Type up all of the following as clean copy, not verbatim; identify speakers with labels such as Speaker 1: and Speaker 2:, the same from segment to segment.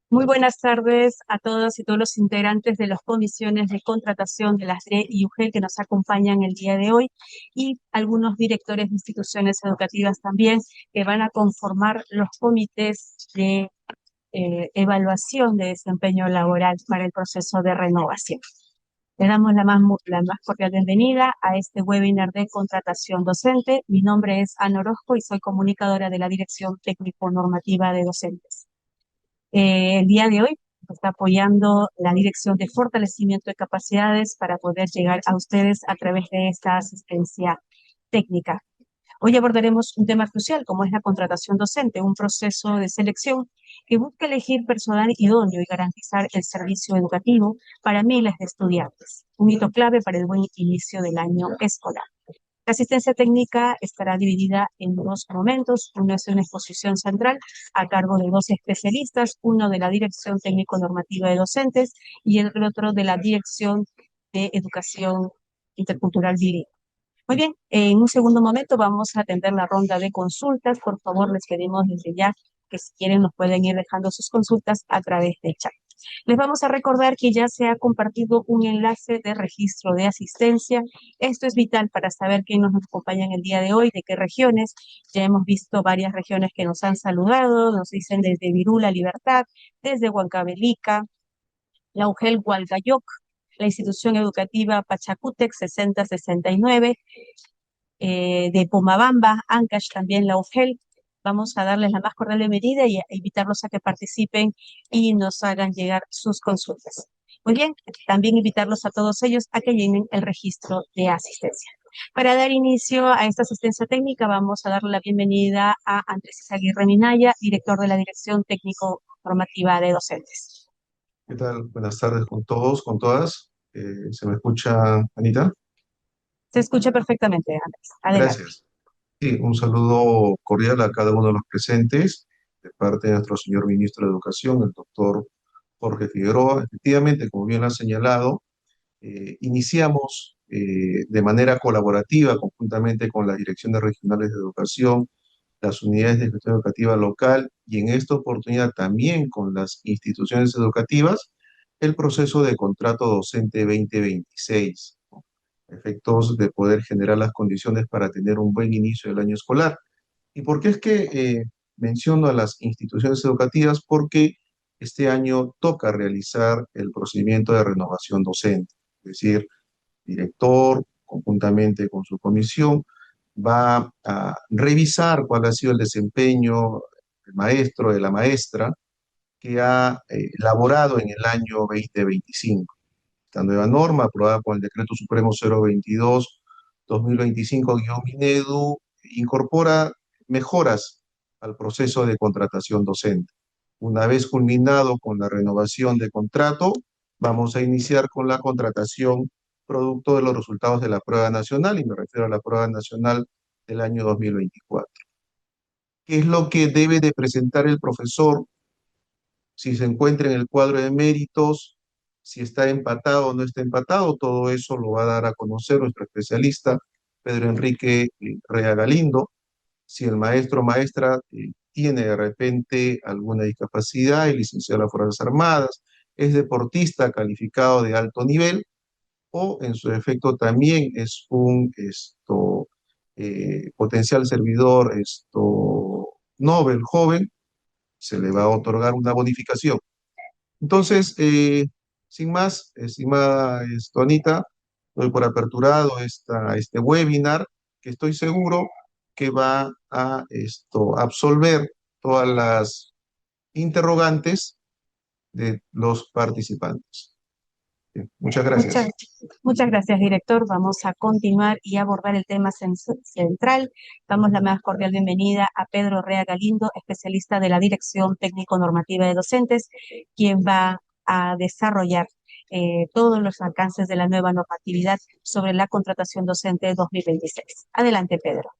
Speaker 1: Muy buenas tardes a todos y todos los integrantes de las comisiones de contratación de las DRE y UGEL que nos acompañan el día de hoy y algunos directores de instituciones educativas también que van a conformar los comités de evaluación de desempeño laboral para el proceso de renovación. Le damos la más cordial bienvenida a este webinar de contratación docente. Mi nombre es Ana Orozco y soy comunicadora de la Dirección Técnico-Normativa de Docentes. El día de hoy está apoyando la Dirección de Fortalecimiento de Capacidades para poder llegar a ustedes a través de esta asistencia técnica. Hoy abordaremos un tema crucial como es la contratación docente, un proceso de selección que busca elegir personal idóneo y garantizar el servicio educativo para miles de estudiantes, un hito clave para el buen inicio del año escolar. La asistencia técnica estará dividida en dos momentos. Uno es una exposición central a cargo de dos especialistas, uno de la Dirección Técnico-Normativa de Docentes y el otro de la Dirección de Educación Intercultural Bilingüe. Muy bien, en un segundo momento vamos a atender la ronda de consultas. Por favor, les pedimos desde ya que si quieren nos pueden ir dejando sus consultas a través del chat. Les vamos a recordar que ya se ha compartido un enlace de registro de asistencia. Esto es vital para saber quién nos acompaña en el día de hoy, de qué regiones. Ya hemos visto varias regiones que nos han saludado, nos dicen desde Virula, Libertad, desde Huancavelica, la UGEL Hualgayoc, la institución educativa Pachacútec 6069, de Pomabamba, Ancash también la UGEL. Vamos a darles la más cordial bienvenida y a invitarlos a que participen y nos hagan llegar sus consultas. Muy bien, también invitarlos a todos ellos a que llenen el registro de asistencia. Para dar inicio a esta asistencia técnica, vamos a darle la bienvenida a Andrés Aguirre Minaya, director de la Dirección Técnico Formativa de Docentes.
Speaker 2: ¿Qué tal? Buenas tardes con todos, con todas. ¿Se me escucha, Anita?
Speaker 1: Se escucha perfectamente, Andrés. Adelante.
Speaker 2: Gracias. Sí, un saludo cordial a cada uno de los presentes, de parte de nuestro señor ministro de Educación, el doctor Jorge Figueroa. Efectivamente, como bien lo ha señalado, iniciamos de manera colaborativa, conjuntamente con las direcciones regionales de educación, las unidades de gestión educativa local y en esta oportunidad también con las instituciones educativas, el proceso de contrato docente 2026, ¿no? Efectos de poder generar las condiciones para tener un buen inicio del año escolar. ¿Y por qué es que menciono a las instituciones educativas? Porque este año toca realizar el procedimiento de renovación docente, es decir, director, conjuntamente con su comisión, va a revisar cuál ha sido el desempeño del maestro, de la maestra, que ha elaborado en el año 2025. Esta nueva norma, aprobada con el Decreto Supremo 022-2025-MINEDU, incorpora mejoras al proceso de contratación docente. Una vez culminado con la renovación de contrato, vamos a iniciar con la contratación producto de los resultados de la prueba nacional, y me refiero a la prueba nacional del año 2024. ¿Qué es lo que debe de presentar el profesor si se encuentra en el cuadro de méritos, si está empatado o no está empatado? Todo eso lo va a dar a conocer nuestro especialista, Pedro Enrique Rea Galindo. Si el maestro o maestra tiene de repente alguna discapacidad, es licenciado en las Fuerzas Armadas, es deportista calificado de alto nivel, o en su efecto también es un potencial servidor Nobel joven, se le va a otorgar una bonificación. Entonces, sin más, estimada Anita, doy por aperturado este webinar, que estoy seguro que va a absolver todas las interrogantes de los participantes. Bien, muchas
Speaker 1: Muchas,
Speaker 2: gracias.
Speaker 1: muchas gracias, director. Vamos a continuar y abordar el tema central. Damos la más cordial bienvenida a Pedro Rea Galindo, especialista de la Dirección Técnico-Normativa de Docentes, quien va a desarrollar todos los alcances de la nueva normatividad sobre la contratación docente 2026. Adelante, Pedro.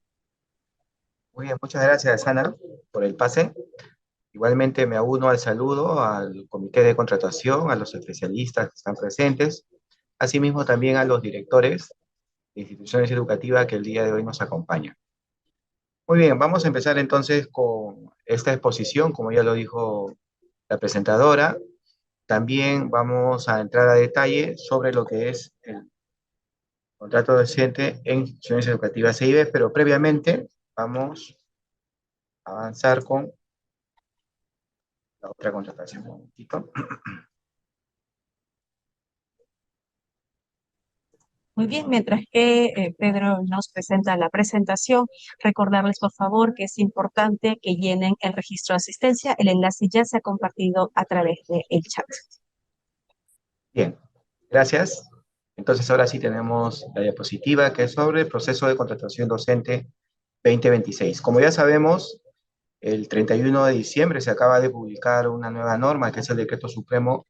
Speaker 3: Muy bien, muchas gracias, Ana, por el pase. Igualmente me uno al saludo al comité de contratación, a los especialistas que están presentes, asimismo también a los directores de instituciones educativas que el día de hoy nos acompañan. Muy bien, vamos a empezar entonces con esta exposición, como ya lo dijo la presentadora. También vamos a entrar a detalle sobre lo que es el contrato docente en instituciones educativas CIB, pero previamente vamos a avanzar con la otra contratación. Un momentito.
Speaker 1: Muy bien, mientras que Pedro nos presenta la presentación, recordarles por favor que es importante que llenen el registro de asistencia. El enlace ya se ha compartido a través del chat.
Speaker 3: Bien, gracias. Entonces ahora sí tenemos la diapositiva que es sobre el proceso de contratación docente 2026. Como ya sabemos, el 31 de diciembre se acaba de publicar una nueva norma que es el Decreto Supremo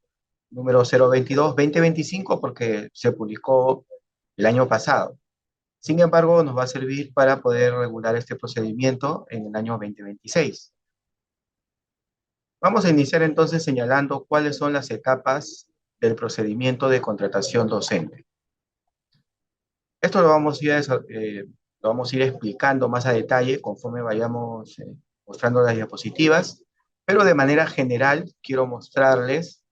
Speaker 3: número 022-2025 porque se publicó el año pasado. Sin embargo, nos va a servir para poder regular este procedimiento en el año 2026. Vamos a iniciar entonces señalando cuáles son las etapas del procedimiento de contratación docente. Esto lo vamos a ir explicando más a detalle conforme vayamos mostrando las diapositivas, pero de manera general quiero mostrarles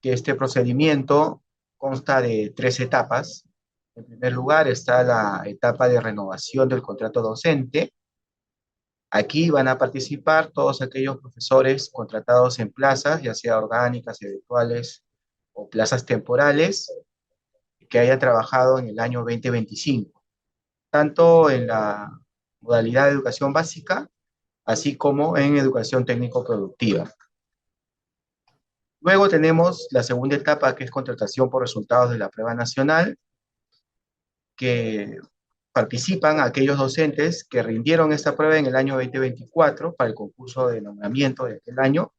Speaker 3: que este procedimiento consta de 3 etapas. En primer lugar está la etapa de renovación del contrato docente. Aquí van a participar todos aquellos profesores contratados en plazas, ya sea orgánicas, eventuales o plazas temporales, que hayan trabajado en el año 2025, tanto en la modalidad de educación básica, así como en educación técnico-productiva. Luego tenemos la segunda etapa, que es contratación por resultados de la prueba nacional, que participan aquellos docentes que rindieron esta prueba en el año 2024 para el concurso de nombramiento de aquel año.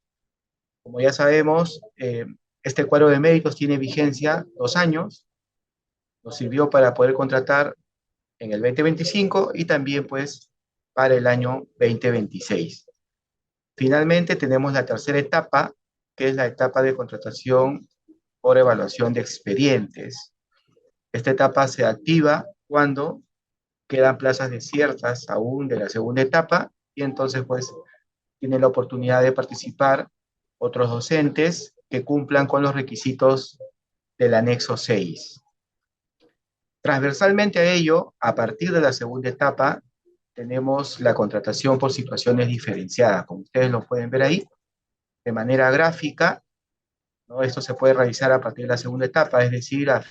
Speaker 3: Como ya sabemos, este cuadro de méritos tiene vigencia 2 años, nos sirvió para poder contratar en el 2025 y también pues para el año 2026. Finalmente tenemos la tercera etapa, que es la etapa de contratación por evaluación de expedientes. Esta etapa se activa cuando quedan plazas desiertas aún de la segunda etapa y entonces pues tienen la oportunidad de participar otros docentes que cumplan con los requisitos del anexo 6. Transversalmente a ello, a partir de la segunda etapa, tenemos la contratación por situaciones diferenciadas, como ustedes lo pueden ver ahí, de manera gráfica, ¿no? Esto se puede realizar a partir de la segunda etapa, es decir, a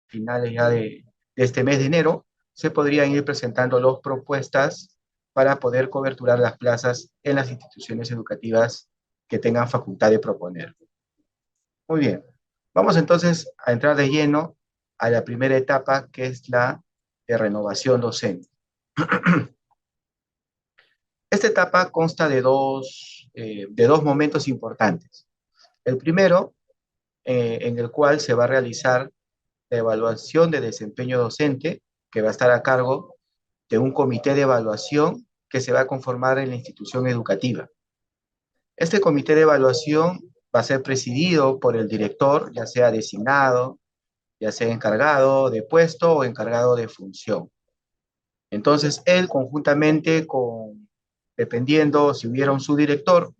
Speaker 3: finales ya de este mes de enero, se podrían ir presentando las propuestas para poder coberturar las plazas en las instituciones educativas que tengan facultad de proponer. Muy bien, vamos entonces a entrar de lleno a la primera etapa, que es la de renovación docente. Esta etapa consta de dos momentos importantes. El primero, en el cual se va a realizar la evaluación de desempeño docente, que va a estar a cargo de un comité de evaluación que se va a conformar en la institución educativa. Este comité de evaluación va a ser presidido por el director, ya sea designado, ya sea encargado de puesto o encargado de función. Entonces, él conjuntamente con, dependiendo si hubiera un subdirector,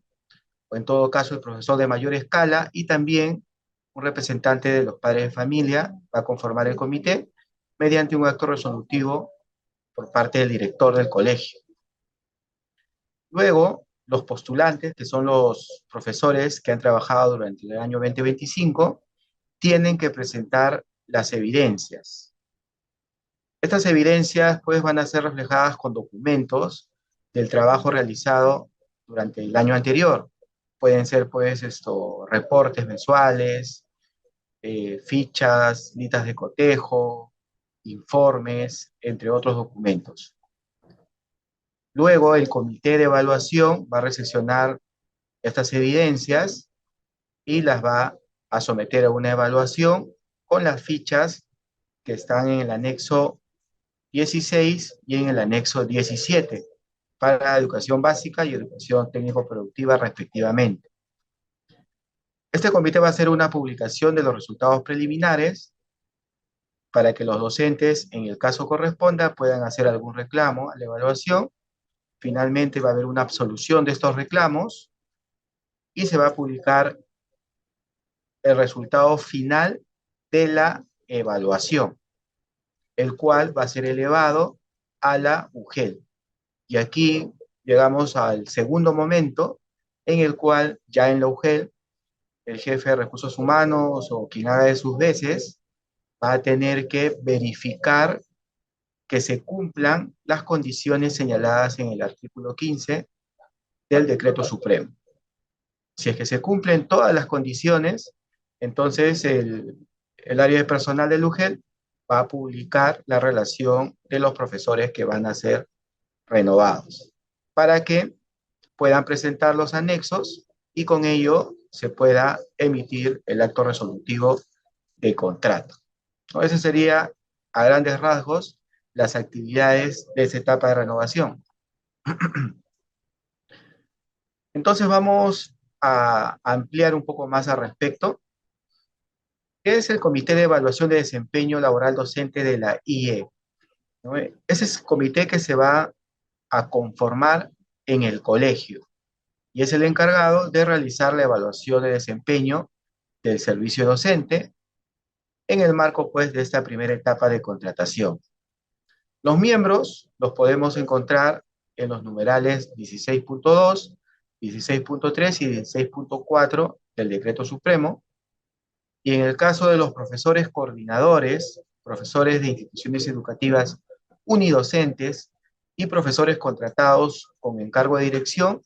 Speaker 3: o en todo caso el profesor de mayor escala, y también un representante de los padres de familia, va a conformar el comité mediante un acto resolutivo por parte del director del colegio. Luego, los postulantes, que son los profesores que han trabajado durante el año 2025, tienen que presentar las evidencias. Estas evidencias pues van a ser reflejadas con documentos del trabajo realizado durante el año anterior. Pueden ser pues reportes mensuales, fichas, listas de cotejo, informes, entre otros documentos. Luego el comité de evaluación va a recepcionar estas evidencias y las va a someter a una evaluación con las fichas que están en el anexo 16 y en el anexo 17 para educación básica y educación técnico-productiva respectivamente. Este comité va a hacer una publicación de los resultados preliminares para que los docentes, en el caso corresponda, puedan hacer algún reclamo a la evaluación. Finalmente va a haber una absolución de estos reclamos y se va a publicar el resultado final de la evaluación, el cual va a ser elevado a la UGEL. Y aquí llegamos al segundo momento en el cual ya en la UGEL el jefe de recursos humanos o quien haga de sus veces va a tener que verificar que se cumplan las condiciones señaladas en el artículo 15 del decreto supremo. Si es que se cumplen todas las condiciones, entonces el área de personal del UGEL va a publicar la relación de los profesores que van a ser renovados para que puedan presentar los anexos y con ello se pueda emitir el acto resolutivo de contrato. ¿No? Ese sería, a grandes rasgos, las actividades de esa etapa de renovación. Entonces vamos a ampliar un poco más al respecto. ¿Qué es el Comité de Evaluación de Desempeño Laboral Docente de la IE? ¿No? Ese es el comité que se va a conformar en el colegio y es el encargado de realizar la evaluación de desempeño del servicio docente en el marco, pues, de esta primera etapa de contratación. Los miembros los podemos encontrar en los numerales 16.2, 16.3 y 16.4 del Decreto Supremo, y en el caso de los profesores coordinadores, profesores de instituciones educativas unidocentes y profesores contratados con encargo de dirección,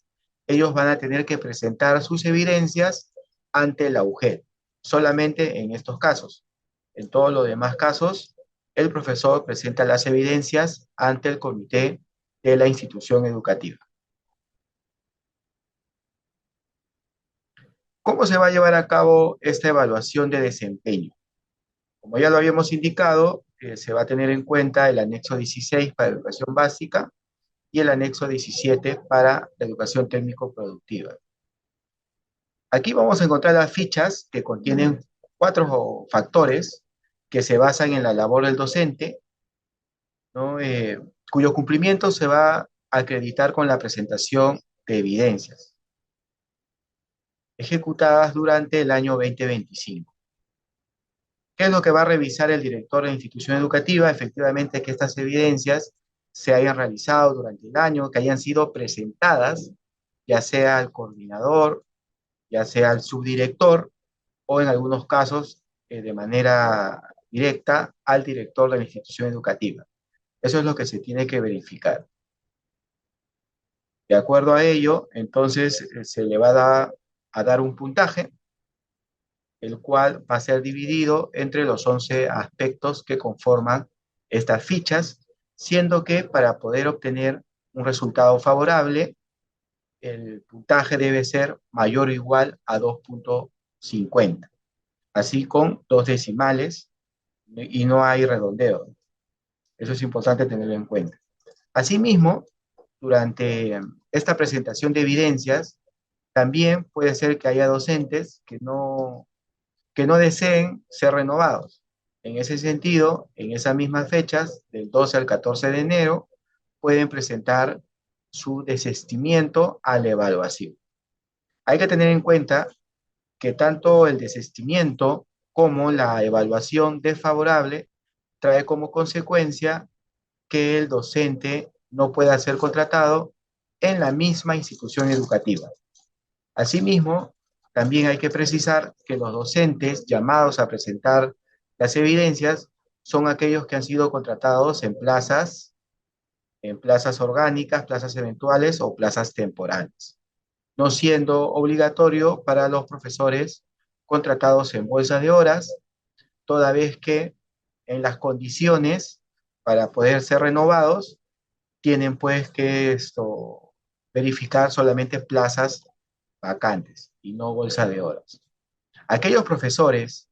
Speaker 3: ellos van a tener que presentar sus evidencias ante la UGEL, solamente en estos casos. En todos los demás casos, el profesor presenta las evidencias ante el comité de la institución educativa. ¿Cómo se va a llevar a cabo esta evaluación de desempeño? Como ya lo habíamos indicado, se va a tener en cuenta el anexo 16 para educación básica y el anexo 17 para la educación técnico-productiva. Aquí vamos a encontrar las fichas que contienen 4 factores que se basan en la labor del docente, ¿no? Cuyo cumplimiento se va a acreditar con la presentación de evidencias ejecutadas durante el año 2025. ¿Qué es lo que va a revisar el director de la institución educativa? Efectivamente, que estas evidencias se hayan realizado durante el año, que hayan sido presentadas, ya sea al coordinador, ya sea al subdirector, o en algunos casos, de manera directa, al director de la institución educativa. Eso es lo que se tiene que verificar. De acuerdo a ello, entonces se le va a dar un puntaje, el cual va a ser dividido entre los 11 aspectos que conforman estas fichas, siendo que para poder obtener un resultado favorable, el puntaje debe ser mayor o igual a 2.50, así con 2 decimales y no hay redondeo. Eso es importante tenerlo en cuenta. Asimismo, durante esta presentación de evidencias, también puede ser que haya docentes que no deseen ser renovados. En ese sentido, en esas mismas fechas, del 12 al 14 de enero, pueden presentar su desistimiento a la evaluación. Hay que tener en cuenta que tanto el desistimiento como la evaluación desfavorable trae como consecuencia que el docente no pueda ser contratado en la misma institución educativa. Asimismo, también hay que precisar que los docentes llamados a presentar las evidencias son aquellos que han sido contratados en plazas orgánicas, plazas eventuales o plazas temporales, no siendo obligatorio para los profesores contratados en bolsa de horas, toda vez que en las condiciones para poder ser renovados tienen pues que verificar solamente plazas vacantes y no bolsa de horas. Aquellos profesores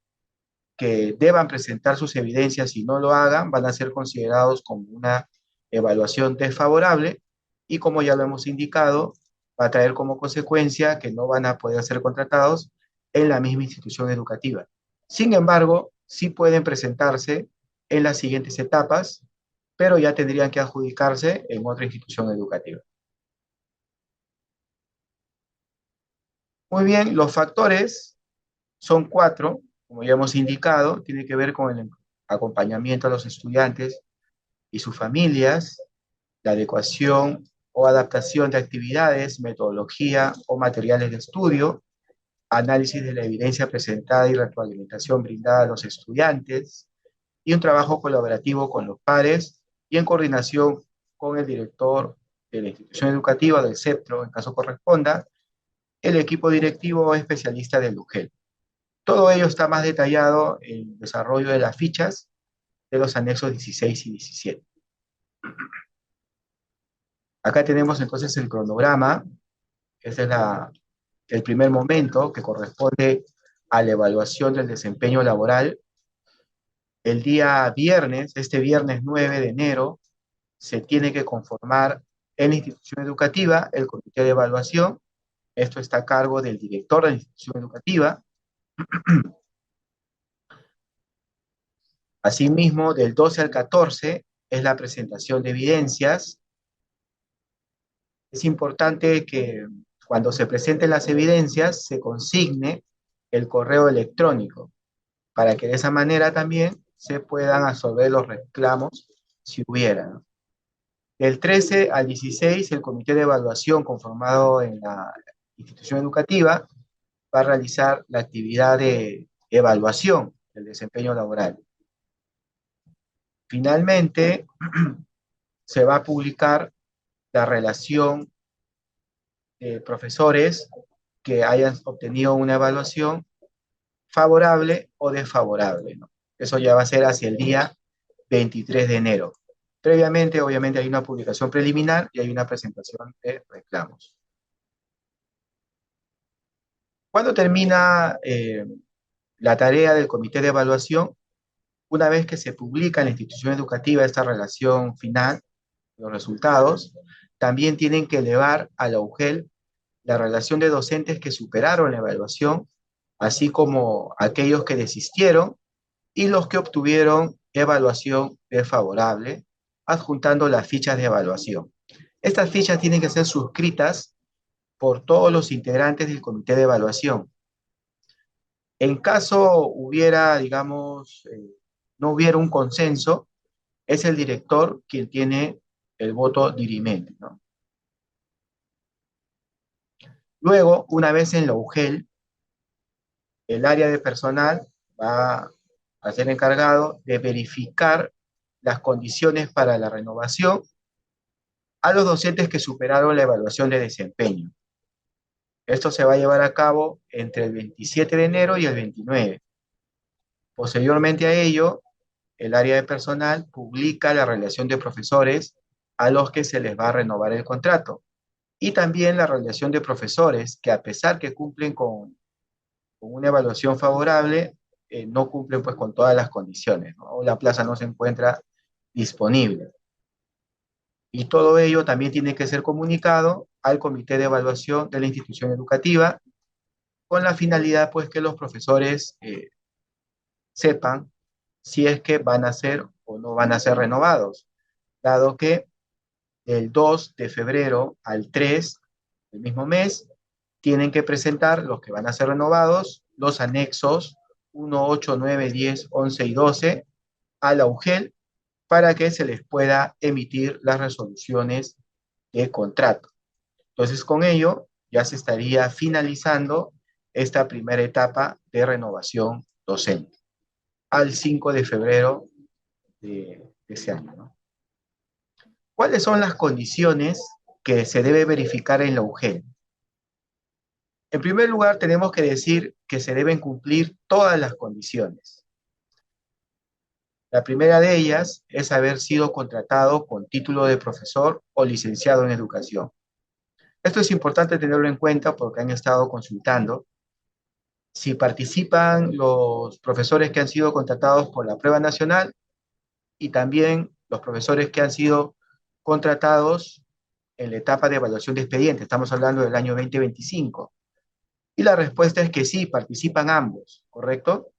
Speaker 3: que deban presentar sus evidencias y no lo hagan van a ser considerados como una evaluación desfavorable y, como ya lo hemos indicado, va a traer como consecuencia que no van a poder ser contratados en la misma institución educativa. Sin embargo, sí pueden presentarse en las siguientes etapas, pero ya tendrían que adjudicarse en otra institución educativa. Muy bien, los factores son cuatro, como ya hemos indicado, tiene que ver con el acompañamiento a los estudiantes y sus familias, la adecuación o adaptación de actividades, metodología o materiales de estudio, análisis de la evidencia presentada y retroalimentación brindada a los estudiantes, y un trabajo colaborativo con los pares y en coordinación con el director de la institución educativa, del CEPTRO, en caso corresponda, el equipo directivo o especialista del UGEL. Todo ello está más detallado en el desarrollo de las fichas de los anexos 16 y 17. Acá tenemos entonces el cronograma. Este es el primer momento que corresponde a la evaluación del desempeño laboral. El día viernes, este viernes 9 de enero, se tiene que conformar en la institución educativa el comité de evaluación. Esto está a cargo del director de la institución educativa. Asimismo, del 12 al 14 es la presentación de evidencias. Es importante que cuando se presenten las evidencias se consigne el correo electrónico para que de esa manera también se puedan absolver los reclamos si hubiera, ¿no? Del 13 al 16, el comité de evaluación conformado en la institución educativa va a realizar la actividad de evaluación del desempeño laboral. Finalmente, se va a publicar la relación de profesores que hayan obtenido una evaluación favorable o desfavorable, ¿no? Eso ya va a ser hacia el día 23 de enero. Previamente, obviamente, hay una publicación preliminar y hay una presentación de reclamos. ¿Cuándo termina la tarea del comité de evaluación? Una vez que se publica en la institución educativa esta relación final, los resultados, también tienen que elevar a la UGEL la relación de docentes que superaron la evaluación, así como aquellos que desistieron y los que obtuvieron evaluación desfavorable, adjuntando las fichas de evaluación. Estas fichas tienen que ser suscritas por todos los integrantes del comité de evaluación. En caso hubiera, digamos, no hubiera un consenso, es el director quien tiene el voto dirimente, ¿no? Luego, una vez en la UGEL, el área de personal va a ser encargado de verificar las condiciones para la renovación a los docentes que superaron la evaluación de desempeño. Esto se va a llevar a cabo entre el 27 de enero y el 29. Posteriormente a ello, el área de personal publica la relación de profesores a los que se les va a renovar el contrato. Y también la relación de profesores que, a pesar que cumplen con una evaluación favorable, no cumplen pues con todas las condiciones, ¿no? O la plaza no se encuentra disponible. Y todo ello también tiene que ser comunicado al comité de evaluación de la institución educativa con la finalidad pues que los profesores sepan si es que van a ser o no van a ser renovados, dado que del 2 de febrero al 3 del mismo mes tienen que presentar los que van a ser renovados, los anexos 1, 8, 9, 10, 11 y 12 a la UGEL para que se les pueda emitir las resoluciones de contrato. Entonces, con ello ya se estaría finalizando esta primera etapa de renovación docente al 5 de febrero de ese año, ¿no? ¿Cuáles son las condiciones que se debe verificar en la UGEL? En primer lugar, tenemos que decir que se deben cumplir todas las condiciones. La primera de ellas es haber sido contratado con título de profesor o licenciado en educación. Esto es importante tenerlo en cuenta porque han estado consultando. Si participan los profesores que han sido contratados por la prueba nacional y también los profesores que han sido contratados en la etapa de evaluación de expediente, estamos hablando del año 2025. Y la respuesta es que sí, participan ambos, ¿correcto?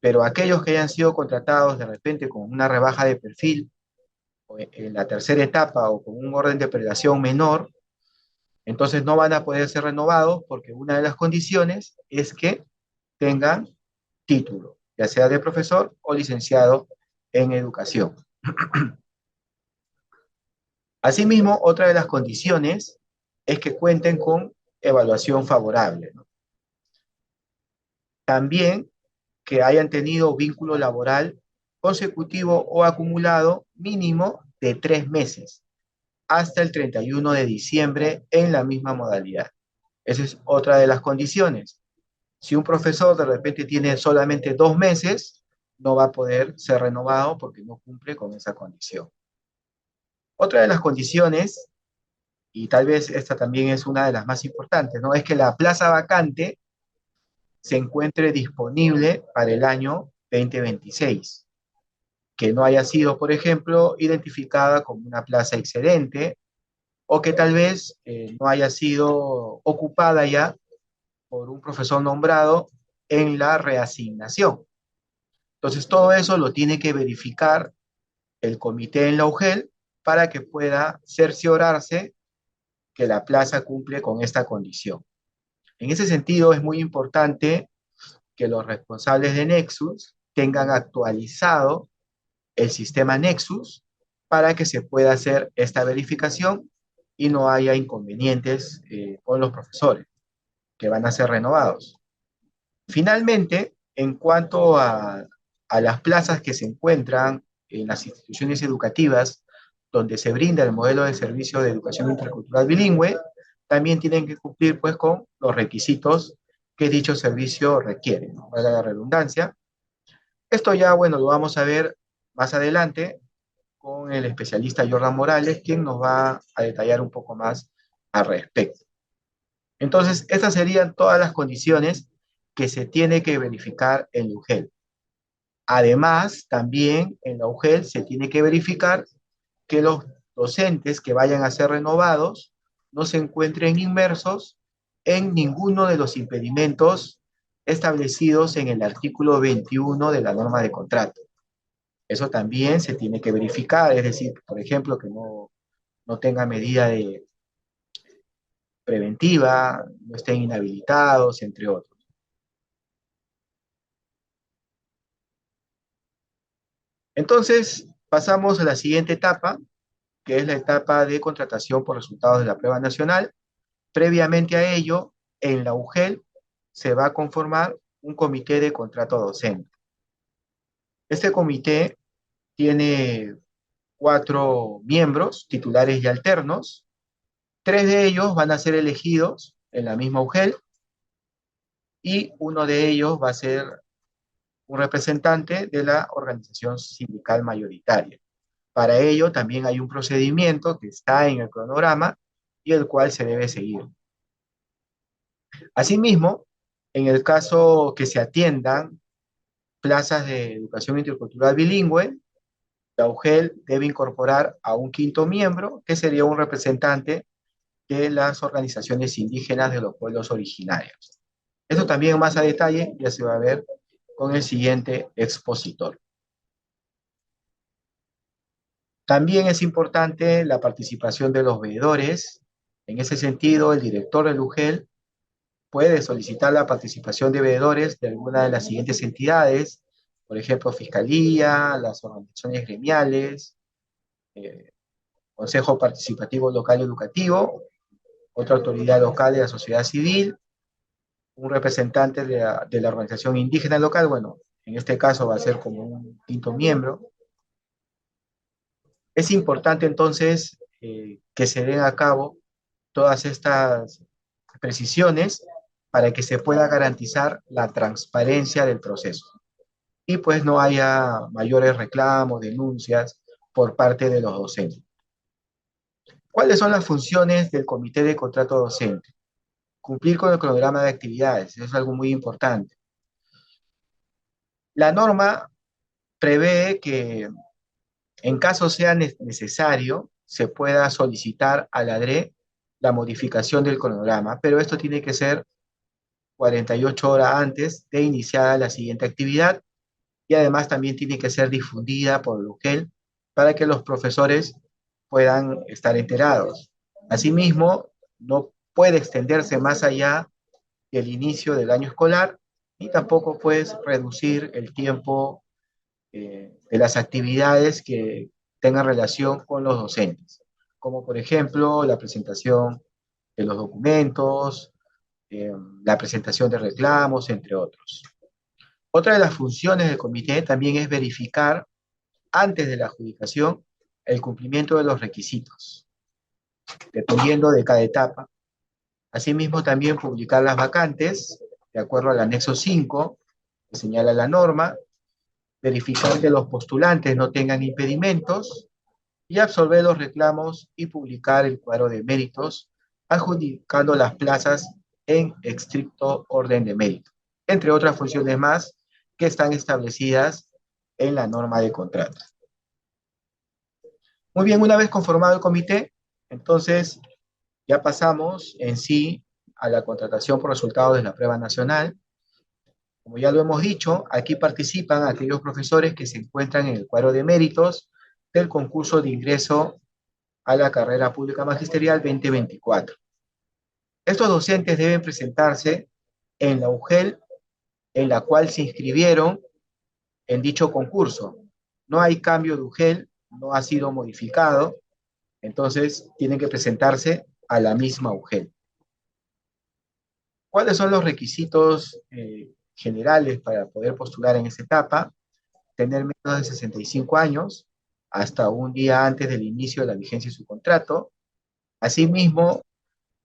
Speaker 3: Pero aquellos que hayan sido contratados de repente con una rebaja de perfil o en la tercera etapa o con un orden de prelación menor, Entonces no van a poder ser renovados porque una de las condiciones es que tengan título, ya sea de profesor o licenciado en educación. Asimismo, otra de las condiciones es que cuenten con evaluación favorable, ¿no? También que hayan tenido vínculo laboral consecutivo o acumulado mínimo de 3 meses hasta el 31 de diciembre en la misma modalidad. Esa es otra de las condiciones. Si un profesor de repente tiene solamente 2 meses, no va a poder ser renovado porque no cumple con esa condición. Otra de las condiciones, y tal vez esta también es una de las más importantes, ¿no? Es que la plaza vacante se encuentre disponible para el año 2026, que no haya sido, por ejemplo, identificada como una plaza excedente o que tal vez no haya sido ocupada ya por un profesor nombrado en la reasignación. Entonces, todo eso lo tiene que verificar el comité en la UGEL para que pueda cerciorarse que la plaza cumple con esta condición. En ese sentido, es muy importante que los responsables de Nexus tengan actualizado el sistema Nexus para que se pueda hacer esta verificación y no haya inconvenientes con los profesores que van a ser renovados. Finalmente, en cuanto a las plazas que se encuentran en las instituciones educativas donde se brinda el modelo de servicio de educación intercultural bilingüe, también tienen que cumplir pues con los requisitos que dicho servicio requiere, ¿no? Valga la redundancia. Esto ya, bueno, lo vamos a ver más adelante con el especialista Jordan Morales, quien nos va a detallar un poco más al respecto. Entonces, estas serían todas las condiciones que se tiene que verificar en la UGEL. Además, también en la UGEL se tiene que verificar que los docentes que vayan a ser renovados no se encuentren inmersos en ninguno de los impedimentos establecidos en el artículo 21 de la norma de contrato. Eso también se tiene que verificar, es decir, por ejemplo, que no tenga medida preventiva, no estén inhabilitados, entre otros. Entonces, pasamos a la siguiente etapa, que es la etapa de contratación por resultados de la prueba nacional. Previamente a ello, en la UGEL se va a conformar un comité de contrato docente. Este comité tiene 4 miembros, titulares y alternos. 3 de ellos van a ser elegidos en la misma UGEL y uno de ellos va a ser un representante de la organización sindical mayoritaria. Para ello también hay un procedimiento que está en el cronograma y el cual se debe seguir. Asimismo, en el caso que se atiendan plazas de educación intercultural bilingüe, la UGEL debe incorporar a un quinto miembro, que sería un representante de las organizaciones indígenas de los pueblos originarios. Eso también más a detalle ya se va a ver con el siguiente expositor. También es importante la participación de los veedores. En ese sentido, el director del UGEL puede solicitar la participación de veedores de alguna de las siguientes entidades, por ejemplo, Fiscalía, las organizaciones gremiales, eh, Consejo Participativo Local Educativo, otra autoridad local de la sociedad civil, un representante de la organización indígena local, bueno, en este caso va a ser como un quinto miembro. Es importante entonces que se den a cabo todas estas precisiones para que se pueda garantizar la transparencia del proceso y pues no haya mayores reclamos, denuncias por parte de los docentes. ¿Cuáles son las funciones del comité de contrato docente? Cumplir con el cronograma de actividades, eso es algo muy importante. La norma prevé que en caso sea necesario, se pueda solicitar a la DRE la modificación del cronograma, pero esto tiene que ser 48 horas antes de iniciar la siguiente actividad y además también tiene que ser difundida por el UGEL para que los profesores puedan estar enterados. Asimismo, no puede extenderse más allá del inicio del año escolar y tampoco puedes reducir el tiempo de las actividades que tengan relación con los docentes, como por ejemplo la presentación de los documentos, eh, la presentación de reclamos, entre otros. Otra de las funciones del comité también es verificar antes de la adjudicación el cumplimiento de los requisitos, dependiendo de cada etapa. Asimismo, también publicar las vacantes, de acuerdo al anexo 5, que señala la norma, verificar que los postulantes no tengan impedimentos y absolver los reclamos y publicar el cuadro de méritos, adjudicando las plazas en estricto orden de mérito, entre otras funciones más que están establecidas en la norma de contrato. Muy bien, una vez conformado el comité, entonces ya pasamos en sí a la contratación por resultados de la prueba nacional. Como ya lo hemos dicho, aquí participan aquellos profesores que se encuentran en el cuadro de méritos del concurso de ingreso a la carrera pública magisterial 2024. Estos docentes deben presentarse en la UGEL en la cual se inscribieron en dicho concurso. No hay cambio de UGEL, no ha sido modificado, entonces tienen que presentarse a la misma UGEL. ¿Cuáles son los requisitos generales para poder postular en esta etapa? Tener menos de 65 años, hasta un día antes del inicio de la vigencia de su contrato. Asimismo,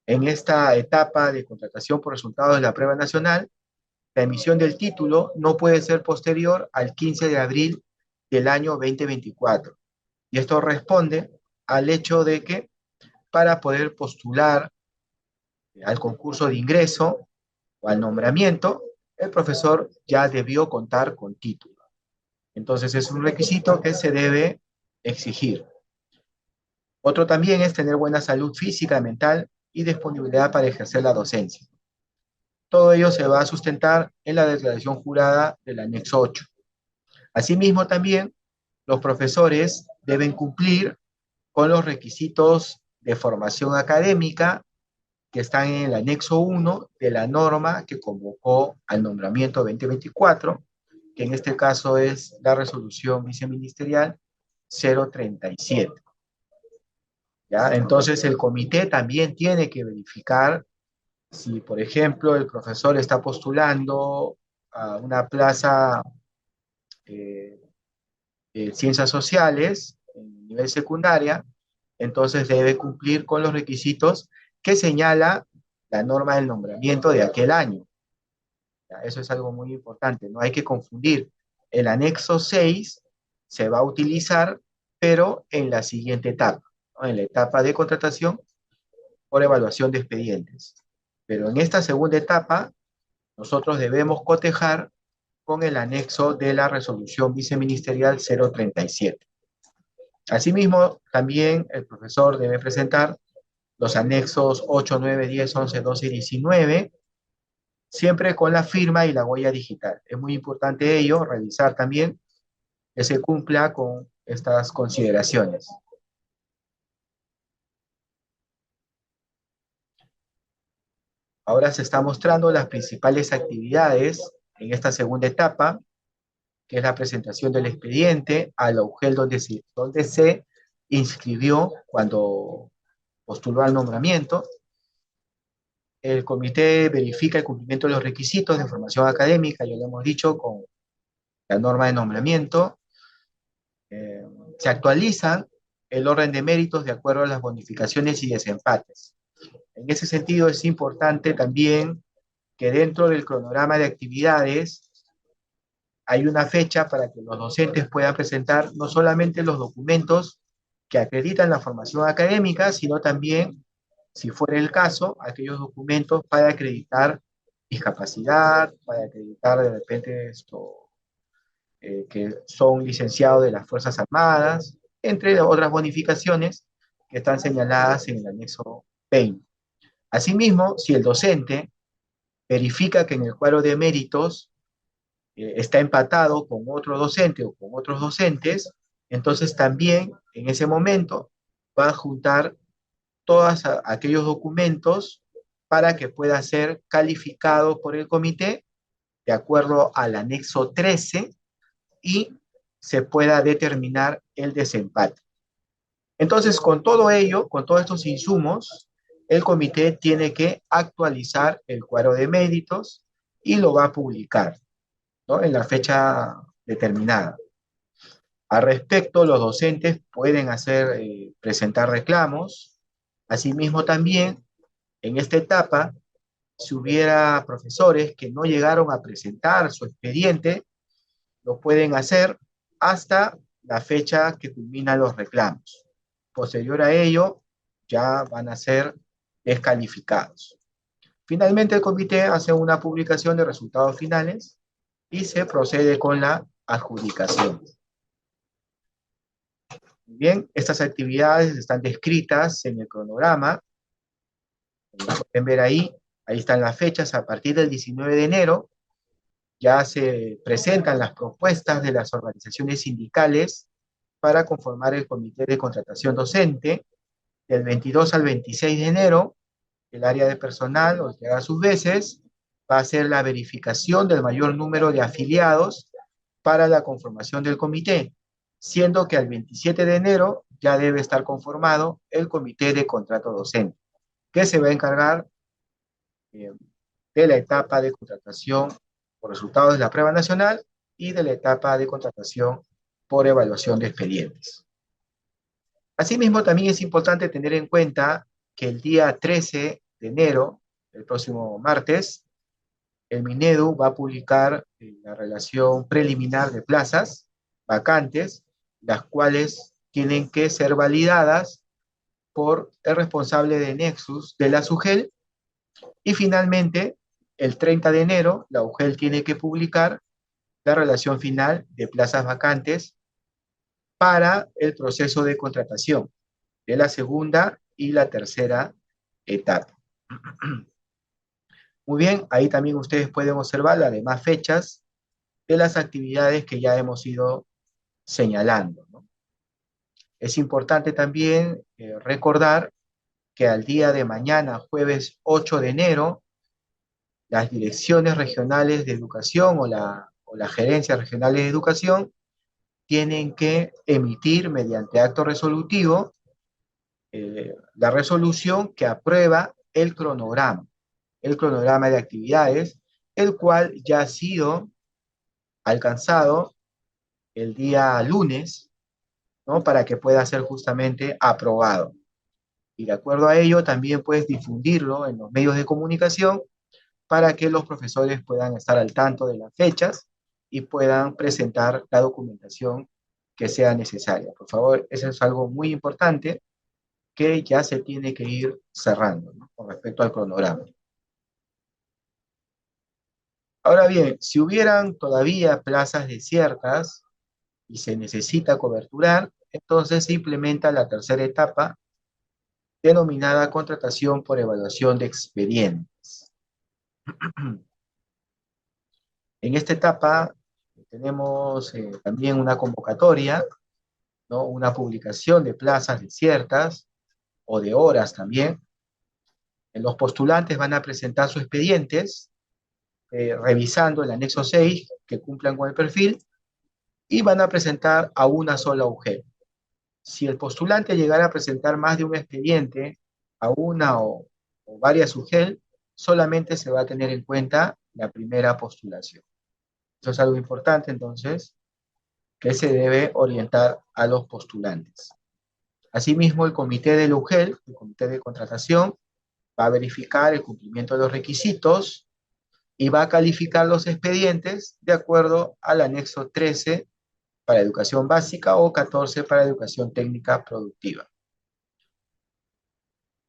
Speaker 3: en esta etapa de contratación por resultados de la prueba nacional, la emisión del título no puede ser posterior al 15 de abril del año 2024. Y esto responde al hecho de que para poder postular al concurso de ingreso o al nombramiento, el profesor ya debió contar con título. Entonces es un requisito que se debe exigir. Otro también es tener buena salud física, mental y disponibilidad para ejercer la docencia. Todo ello se va a sustentar en la declaración jurada del anexo 8. Asimismo, también los profesores deben cumplir con los requisitos de formación académica que están en el anexo 1 de la norma que convocó al nombramiento 2024, que en este caso es la resolución viceministerial 037. ¿Ya? Entonces, el comité también tiene que verificar si, por ejemplo, el profesor está postulando a una plaza eh, de ciencias sociales en nivel secundaria, entonces debe cumplir con los requisitos que señala la norma del nombramiento de aquel año. ¿Ya? Eso es algo muy importante, no hay que confundir. El anexo 6 se va a utilizar, pero en la siguiente etapa, ¿no? En la etapa de contratación por evaluación de expedientes. Pero en esta segunda etapa, nosotros debemos cotejar con el anexo de la resolución viceministerial 037. Asimismo, también el profesor debe presentar los anexos 8, 9, 10, 11, 12 y 19, siempre con la firma y la huella digital. Es muy importante ello, revisar también que se cumpla con estas consideraciones. Ahora se está mostrando las principales actividades en esta segunda etapa, que es la presentación del expediente a la UGEL donde se inscribió cuando postuló al nombramiento. El comité verifica el cumplimiento de los requisitos de formación académica, ya lo hemos dicho, con la norma de nombramiento. Se actualizan el orden de méritos de acuerdo a las bonificaciones y desempates. En ese sentido, es importante también que dentro del cronograma de actividades hay una fecha para que los docentes puedan presentar no solamente los documentos que acreditan la formación académica, sino también, si fuera el caso, aquellos documentos para acreditar discapacidad, para acreditar de repente que son licenciados de las Fuerzas Armadas, entre otras bonificaciones que están señaladas en el anexo 20. Asimismo, si el docente verifica que en el cuadro de méritos está empatado con otro docente o con otros docentes, entonces también en ese momento va a juntar todos aquellos documentos para que pueda ser calificado por el comité de acuerdo al anexo 13 y se pueda determinar el desempate. Entonces, con todo ello, con todos estos insumos, el comité tiene que actualizar el cuadro de méritos y lo va a publicar, ¿no?, en la fecha determinada. Al respecto, los docentes pueden presentar reclamos. Asimismo, también en esta etapa, si hubiera profesores que no llegaron a presentar su expediente, lo pueden hacer hasta la fecha que culminan los reclamos. Posterior a ello, ya van a ser descalificados. Finalmente, el comité hace una publicación de resultados finales y se procede con la adjudicación. Bien, estas actividades están descritas en el cronograma. Como pueden ver ahí están las fechas. A partir del 19 de enero ya se presentan las propuestas de las organizaciones sindicales para conformar el comité de contratación docente. Del 22 al 26 de enero, el área de personal, o que haga sus veces, va a hacer la verificación del mayor número de afiliados para la conformación del comité, siendo que al 27 de enero ya debe estar conformado el comité de contrato docente, que se va a encargar de la etapa de contratación por resultados de la prueba nacional y de la etapa de contratación por evaluación de expedientes. Asimismo, también es importante tener en cuenta que el día 13 de enero, el próximo martes, el Minedu va a publicar la relación preliminar de plazas vacantes, las cuales tienen que ser validadas por el responsable de Nexus de la SUGEL. Y finalmente, el 30 de enero, la UGEL tiene que publicar la relación final de plazas vacantes para el proceso de contratación de la segunda y la tercera etapa. Muy bien, ahí también ustedes pueden observar las demás fechas de las actividades que ya hemos ido señalando, ¿no? Es importante también recordar que al día de mañana, jueves 8 de enero, las direcciones regionales de educación o las gerencias regionales de educación tienen que emitir mediante acto resolutivo la resolución que aprueba el cronograma de actividades, el cual ya ha sido alcanzado el día lunes, ¿no?, para que pueda ser justamente aprobado. Y de acuerdo a ello, también puedes difundirlo en los medios de comunicación para que los profesores puedan estar al tanto de las fechas y puedan presentar la documentación que sea necesaria. Por favor, eso es algo muy importante que ya se tiene que ir cerrando, ¿no?, con respecto al cronograma. Ahora bien, si hubieran todavía plazas desiertas y se necesita coberturar, entonces se implementa la tercera etapa, denominada contratación por evaluación de expedientes. En esta etapa tenemos también una convocatoria, ¿no?, una publicación de plazas desiertas o de horas también. Los postulantes van a presentar sus expedientes, revisando el anexo 6 que cumplan con el perfil, y van a presentar a una sola UGEL. Si el postulante llegara a presentar más de un expediente a una o varias UGEL, solamente se va a tener en cuenta la primera postulación. Eso es algo importante, entonces, que se debe orientar a los postulantes. Asimismo, el comité del UGEL, el comité de contratación, va a verificar el cumplimiento de los requisitos y va a calificar los expedientes de acuerdo al anexo 13 para educación básica o 14 para educación técnica productiva.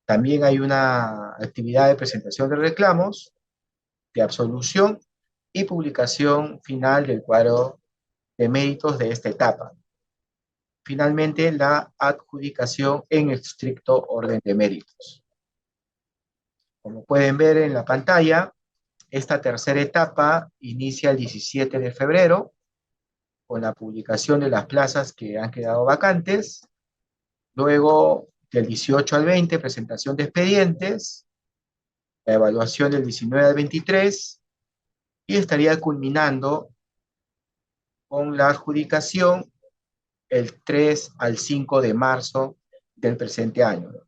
Speaker 3: También hay una actividad de presentación de reclamos, de absolución y publicación final del cuadro de méritos de esta etapa. Finalmente, la adjudicación en estricto orden de méritos. Como pueden ver en la pantalla, esta tercera etapa inicia el 17 de febrero con la publicación de las plazas que han quedado vacantes. Luego del 18 al 20, presentación de expedientes, la evaluación del 19 al 23, y estaría culminando con la adjudicación el 3 al 5 de marzo del presente año, ¿no?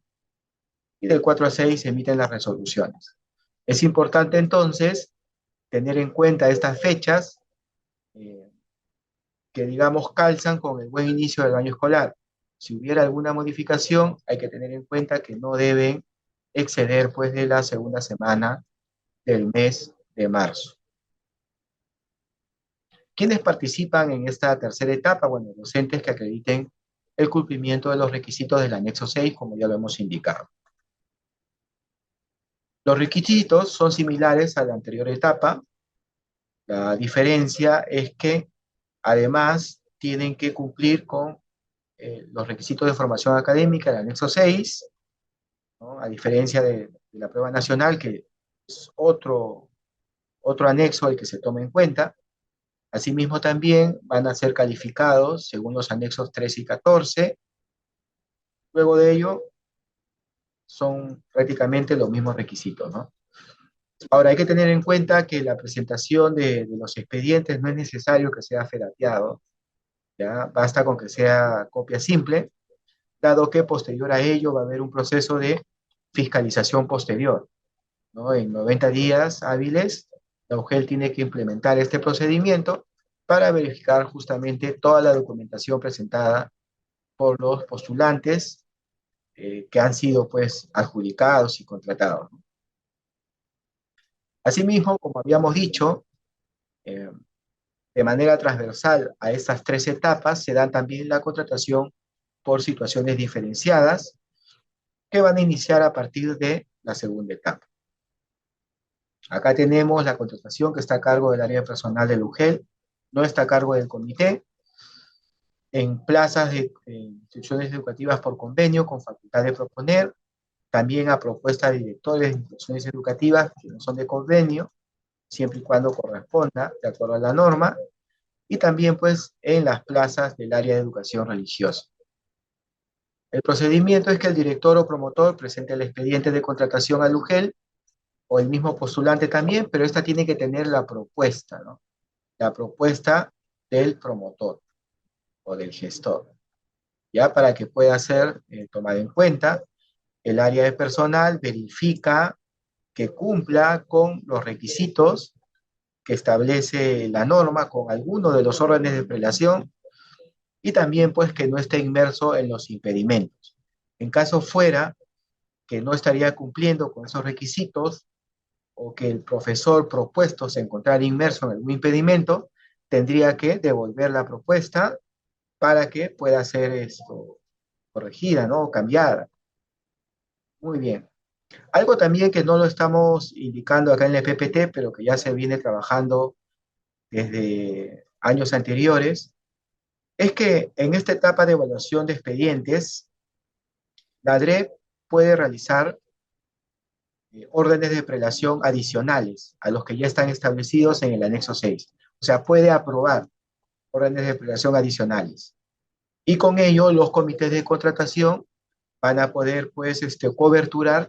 Speaker 3: Y del 4 al 6 se emiten las resoluciones. Es importante entonces tener en cuenta estas fechas eh, que, digamos, calzan con el buen inicio del año escolar. Si hubiera alguna modificación, hay que tener en cuenta que no deben exceder pues de la segunda semana del mes de marzo. ¿Quiénes participan en esta tercera etapa? Bueno, docentes que acrediten el cumplimiento de los requisitos del anexo 6, como ya lo hemos indicado. Los requisitos son similares a la anterior etapa. La diferencia es que además tienen que cumplir con los requisitos de formación académica del anexo 6, ¿no? A diferencia de la prueba nacional, que es otro anexo al que se toma en cuenta. Asimismo, también van a ser calificados según los anexos 13 y 14. Luego de ello, son prácticamente los mismos requisitos, ¿no? Ahora, hay que tener en cuenta que la presentación de los expedientes no es necesario que sea ferateado, ¿ya? Basta con que sea copia simple, dado que posterior a ello va a haber un proceso de fiscalización posterior, ¿no? En 90 días hábiles, la UGEL tiene que implementar este procedimiento para verificar justamente toda la documentación presentada por los postulantes que han sido pues adjudicados y contratados, ¿no? Asimismo, como habíamos dicho, eh, de manera transversal a estas tres etapas se da también la contratación por situaciones diferenciadas que van a iniciar a partir de la segunda etapa. Acá tenemos la contratación que está a cargo del área personal del UGEL, no está a cargo del comité, en plazas de instituciones educativas por convenio con facultad de proponer, también a propuesta de directores de instituciones educativas que no son de convenio, siempre y cuando corresponda de acuerdo a la norma, y también pues en las plazas del área de educación religiosa. El procedimiento es que el director o promotor presente el expediente de contratación al UGEL o el mismo postulante también, pero esta tiene que tener la propuesta, ¿no? La propuesta del promotor o del gestor, ya para que pueda ser tomada en cuenta. El área de personal verifica que cumpla con los requisitos que establece la norma con alguno de los órdenes de prelación y también pues que no esté inmerso en los impedimentos. En caso fuera que no estaría cumpliendo con esos requisitos o que el profesor propuesto se encontrara inmerso en algún impedimento, tendría que devolver la propuesta para que pueda ser esto corregida, ¿no? O cambiada. Muy bien. Algo también que no lo estamos indicando acá en el PPT, pero que ya se viene trabajando desde años anteriores, es que en esta etapa de evaluación de expedientes, la DRE puede realizar órdenes de prelación adicionales a los que ya están establecidos en el anexo 6. O sea, puede aprobar órdenes de prelación adicionales. Y con ello los comités de contratación van a poder, pues, coberturar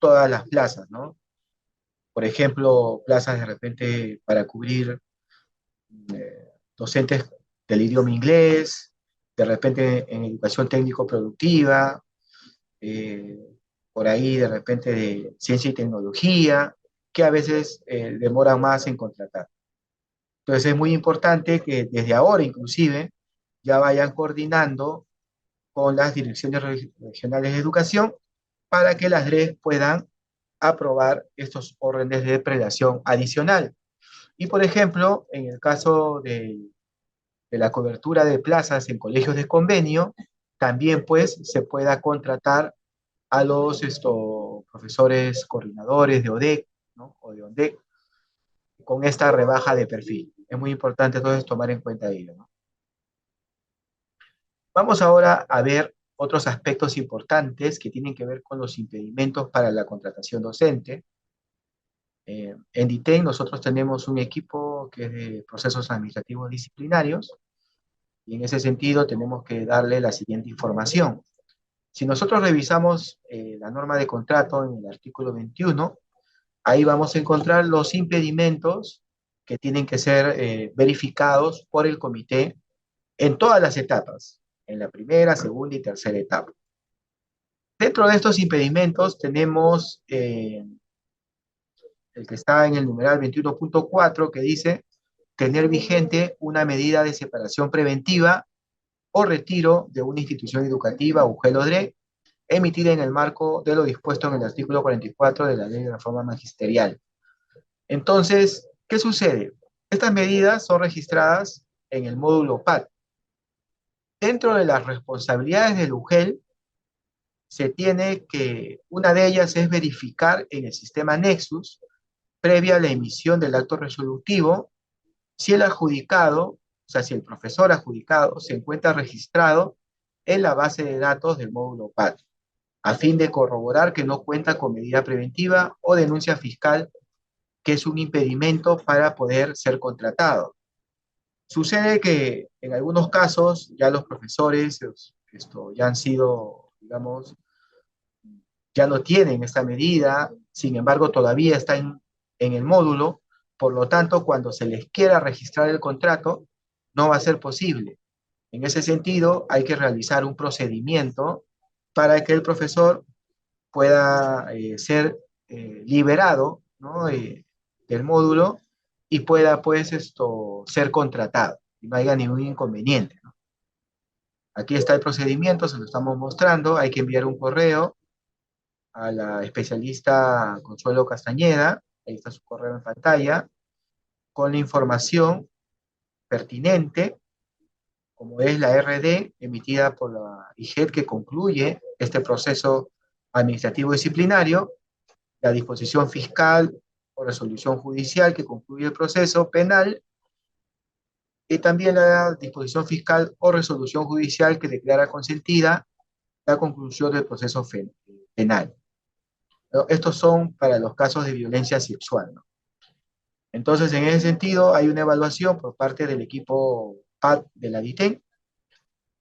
Speaker 3: todas las plazas, ¿no? Por ejemplo, plazas de repente para cubrir docentes del idioma inglés, de repente en educación técnico-productiva, eh, por ahí de repente de ciencia y tecnología, que a veces demoran más en contratar. Entonces es muy importante que desde ahora inclusive ya vayan coordinando con las direcciones regionales de educación para que las DREs puedan aprobar estos órdenes de prelación adicional. Y por ejemplo, en el caso de la cobertura de plazas en colegios de convenio, también pues se pueda contratar a los profesores coordinadores de ODEC, ¿no? O de ONDEC con esta rebaja de perfil. Es muy importante entonces tomar en cuenta ello, ¿no? Vamos ahora a ver otros aspectos importantes que tienen que ver con los impedimentos para la contratación docente. En DITEN nosotros tenemos un equipo que es de procesos administrativos disciplinarios y en ese sentido tenemos que darle la siguiente información. Si nosotros revisamos la norma de contrato en el artículo 21, ahí vamos a encontrar los impedimentos que tienen que ser verificados por el comité en todas las etapas, en la primera, segunda y tercera etapa. Dentro de estos impedimentos tenemos el que está en el numeral 21.4 que dice tener vigente una medida de separación preventiva o retiro de una institución educativa o GELODRE emitida en el marco de lo dispuesto en el artículo 44 de la Ley de Reforma Magisterial. Entonces, ¿qué sucede? Estas medidas son registradas en el módulo PAD. Dentro de las responsabilidades del UGEL, se tiene que, una de ellas es verificar en el sistema Nexus, previa a la emisión del acto resolutivo, si el adjudicado, o sea, si el profesor adjudicado se encuentra registrado en la base de datos del módulo PAD, a fin de corroborar que no cuenta con medida preventiva o denuncia fiscal, que es un impedimento para poder ser contratado. Sucede que en algunos casos ya los profesores ya han sido, digamos, ya no tienen esta medida, sin embargo todavía está en el módulo, por lo tanto cuando se les quiera registrar el contrato no va a ser posible. En ese sentido hay que realizar un procedimiento para que el profesor pueda ser liberado, ¿no? Del módulo y pueda pues ser contratado y no haya ningún inconveniente, ¿no? Aquí está el procedimiento, se lo estamos mostrando, hay que enviar un correo a la especialista Consuelo Castañeda, ahí está su correo en pantalla, con la información pertinente, como es la RD emitida por la IGED que concluye este proceso administrativo disciplinario, la disposición fiscal o resolución judicial que concluye el proceso penal, y también la disposición fiscal o resolución judicial que declara consentida la conclusión del proceso penal. Estos son para los casos de violencia sexual, ¿no? Entonces, en ese sentido, hay una evaluación por parte del equipo PAD de la DITEN,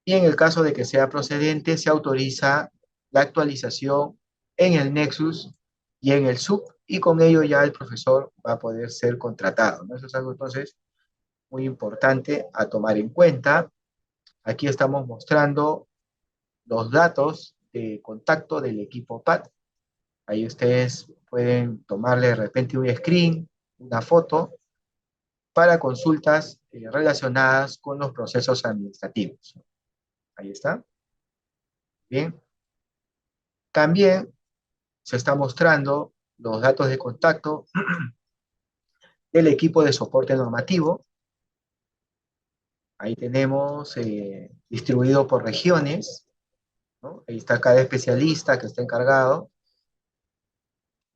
Speaker 3: y en el caso de que sea procedente, se autoriza la actualización en el Nexus y en el SUB, y con ello ya el profesor va a poder ser contratado, ¿no? Eso es algo entonces muy importante a tomar en cuenta. Aquí estamos mostrando los datos de contacto del equipo PAD. Ahí ustedes pueden tomarle de repente un screen, una foto, para consultas relacionadas con los procesos administrativos. Ahí está. Bien. También se está mostrando los datos de contacto del equipo de soporte normativo. Ahí tenemos distribuido por regiones, ¿no? Ahí está cada especialista que está encargado.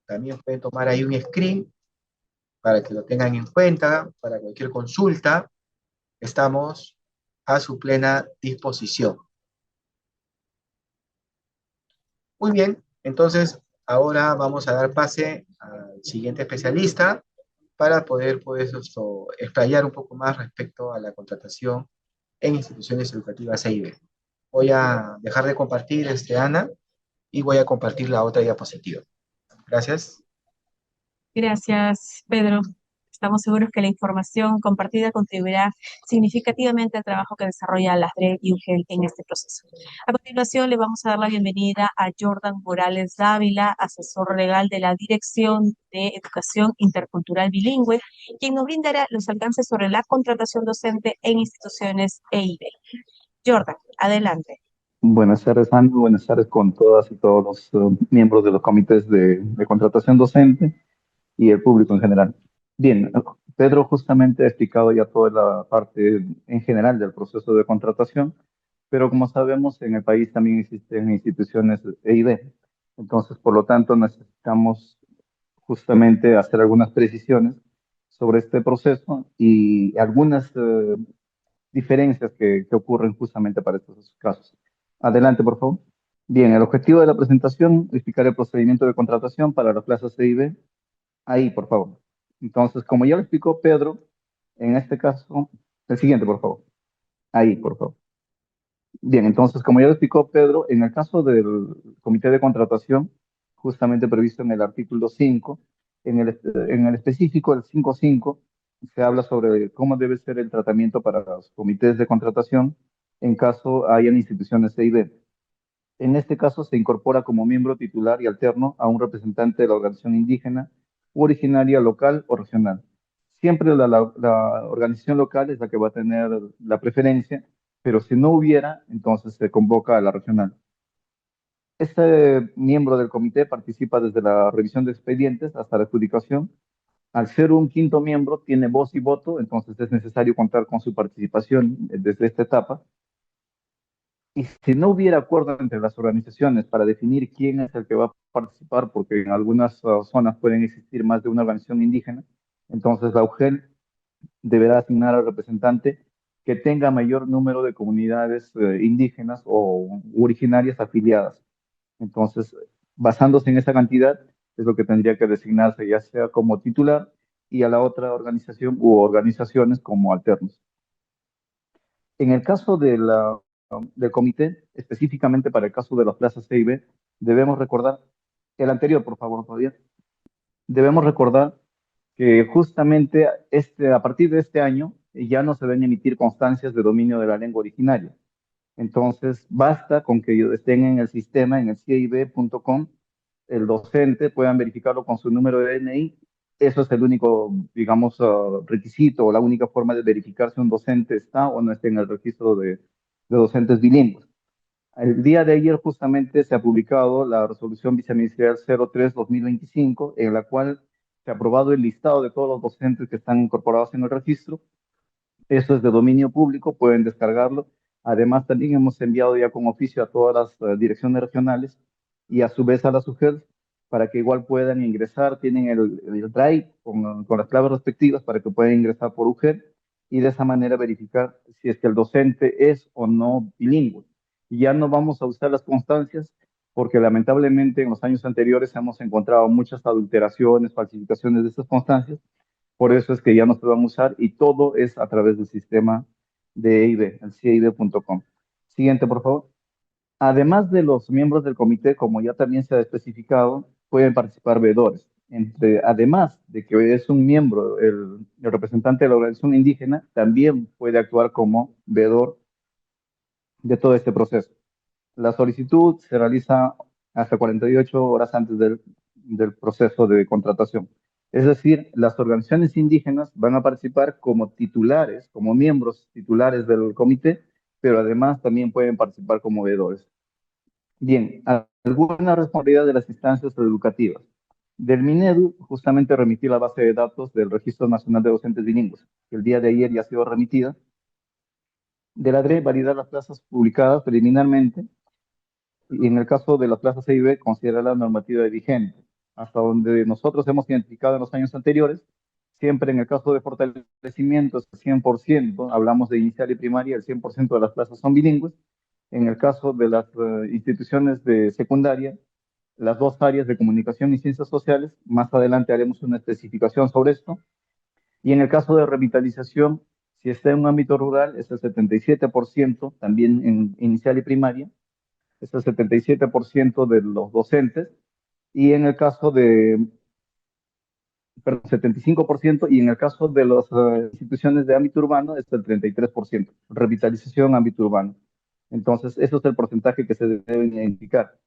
Speaker 3: También pueden tomar ahí un screen para que lo tengan en cuenta, para cualquier consulta. Estamos a su plena disposición. Muy bien, entonces ahora vamos a dar pase al siguiente especialista para poder pues, explayar un poco más respecto a la contratación en instituciones educativas EIB. Voy a dejar de compartir Ana, y voy a compartir la otra diapositiva. Gracias.
Speaker 1: Gracias, Pedro. Estamos seguros que la información compartida contribuirá significativamente al trabajo que desarrolla la DRE y UGEL en este proceso. A continuación, le vamos a dar la bienvenida a Jordan Morales Dávila, asesor legal de la Dirección de Educación Intercultural Bilingüe, quien nos brindará los alcances sobre la contratación docente en instituciones EIB. Jordan, adelante.
Speaker 4: Buenas tardes, Ana. Buenas tardes con todas y todos los miembros de los comités de contratación docente y el público en general. Bien, Pedro justamente ha explicado ya toda la parte en general del proceso de contratación, pero como sabemos, en el país también existen instituciones EID. Entonces, por lo tanto, necesitamos justamente hacer algunas precisiones sobre este proceso y algunas diferencias que ocurren justamente para estos casos. Adelante, por favor. Bien, el objetivo de la presentación, explicar el procedimiento de contratación para las plazas CIB. Ahí, por favor. Entonces, como ya lo explicó Pedro, en este caso, el siguiente, por favor. Ahí, por favor. Bien, entonces, como ya lo explicó Pedro, en el caso del comité de contratación, justamente previsto en el artículo 5, en el específico, el 5.5, se habla sobre cómo debe ser el tratamiento para los comités de contratación en caso hayan instituciones C y B. En este caso, se incorpora como miembro titular y alterno a un representante de la organización indígena u originaria local o regional. Siempre la organización local es la que va a tener la preferencia, pero si no hubiera, entonces se convoca a la regional. Este miembro del comité participa desde la revisión de expedientes hasta la adjudicación. Al ser un quinto miembro, tiene voz y voto, entonces es necesario contar con su participación desde esta etapa. Y si no hubiera acuerdo entre las organizaciones para definir quién es el que va a participar, porque en algunas zonas pueden existir más de una organización indígena, entonces la UGEL deberá asignar al representante que tenga mayor número de comunidades indígenas o originarias afiliadas. Entonces, basándose en esa cantidad, es lo que tendría que designarse ya sea como titular y a la otra organización u organizaciones como alternos. En el caso del comité, específicamente para el caso de las plazas C y B, debemos recordar, el anterior, por favor, todavía, debemos recordar que justamente a partir de este año ya no se deben emitir constancias de dominio de la lengua originaria. Entonces, basta con que estén en el sistema, en el cib.com, el docente puedan verificarlo con su número de DNI. Eso es el único, digamos, requisito o la única forma de verificar si un docente está o no está en el registro de docentes bilingües. El día de ayer justamente se ha publicado la resolución viceministerial 03-2025, en la cual se ha aprobado el listado de todos los docentes que están incorporados en el registro. Esto es de dominio público, pueden descargarlo. Además, también hemos enviado ya con oficio a todas las direcciones regionales y a su vez a las UGEL para que igual puedan ingresar. Tienen el drive con las claves respectivas para que puedan ingresar por UGEL y de esa manera verificar si es que el docente es o no bilingüe. Y ya no vamos a usar las constancias porque lamentablemente en los años anteriores hemos encontrado muchas adulteraciones, falsificaciones de estas constancias. Por eso es que ya no se van a usar y todo es a través del sistema de EIB, el cib.com. Siguiente, por favor. Además de los miembros del comité, como ya también se ha especificado, pueden participar veedores. Además de que es un miembro, el representante de la organización indígena, también puede actuar como veedor de todo este proceso. La solicitud se realiza hasta 48 horas antes del proceso de contratación. Es decir, las organizaciones indígenas van a participar como titulares, como miembros titulares del comité, pero además también pueden participar como veedores. Bien, alguna responsabilidad de las instancias educativas. Del Minedu, justamente remití la base de datos del Registro Nacional de Docentes Bilingües, que el día de ayer ya ha sido remitida. De la DRE, validar las plazas publicadas preliminarmente. Y en el caso de la plaza C y B, considera la normativa vigente. Hasta donde nosotros hemos identificado en los años anteriores, siempre en el caso de fortalecimiento es 100%, hablamos de inicial y primaria, el 100% de las plazas son bilingües. En el caso de las instituciones de secundaria, las dos áreas de comunicación y ciencias sociales, más adelante haremos una especificación sobre esto. Y en el caso de revitalización, si está en un ámbito rural, es el 77%, también en inicial y primaria, es el 77% de los docentes, y en el caso de, perdón, 75%, y en el caso de las instituciones de ámbito urbano es el 33%, revitalización ámbito urbano. Entonces, eso es el porcentaje que se debe identificar.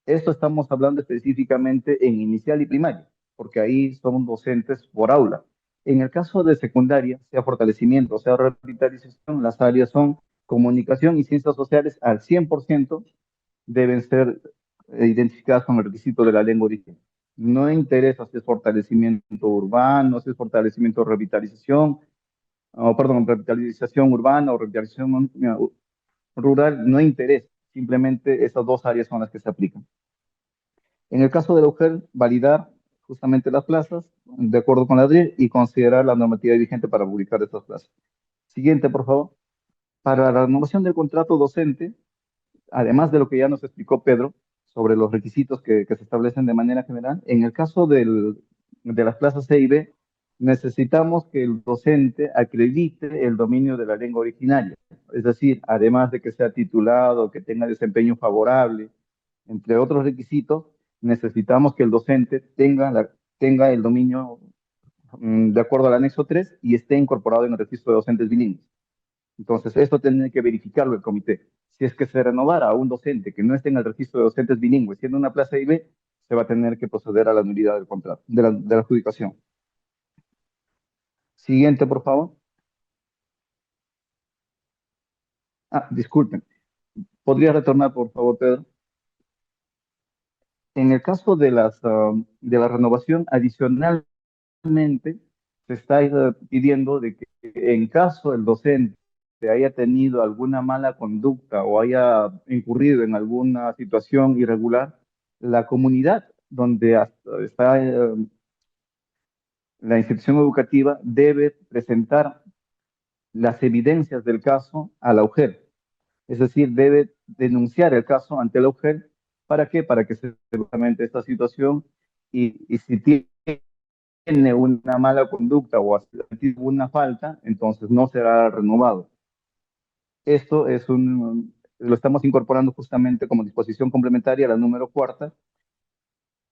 Speaker 4: Esto estamos hablando específicamente en inicial y primaria, porque ahí son docentes por aula. En el caso de secundaria, sea fortalecimiento, sea revitalización, las áreas son comunicación y ciencias sociales al 100%, deben ser identificadas con el requisito de la lengua de origen. No interesa si es fortalecimiento urbano, si es fortalecimiento revitalización, o perdón, revitalización urbana o revitalización rural, no interesa. Simplemente esas dos áreas son las que se aplican. En el caso de la UGEL, validar justamente las plazas de acuerdo con la DRI y considerar la normativa vigente para publicar estas plazas. Siguiente, por favor. Para la renovación del contrato docente, además de lo que ya nos explicó Pedro sobre los requisitos que se establecen de manera general, en el caso de las plazas C y B, necesitamos que el docente acredite el dominio de la lengua originaria. Es decir, además de que sea titulado, que tenga desempeño favorable, entre otros requisitos, necesitamos que el docente tenga el dominio de acuerdo al anexo 3 y esté incorporado en el registro de docentes bilingües. Entonces, esto tiene que verificarlo el comité. Si es que se renovara a un docente que no esté en el registro de docentes bilingües, siendo una plaza IB, se va a tener que proceder a la nulidad del contrato, de la adjudicación. Siguiente, por favor. Disculpen. ¿Podría retornar, por favor, Pedro? En el caso de la renovación, adicionalmente se está pidiendo de que en caso el docente haya tenido alguna mala conducta o haya incurrido en alguna situación irregular, la comunidad donde está la institución educativa debe presentar las evidencias del caso a la UGEL. Es decir, debe denunciar el caso ante la UGEL. ¿Para qué? Para que se justamente esta situación y si tiene una mala conducta o ha cometido una falta, entonces no será renovado. Esto lo estamos incorporando justamente como disposición complementaria a la número cuarta,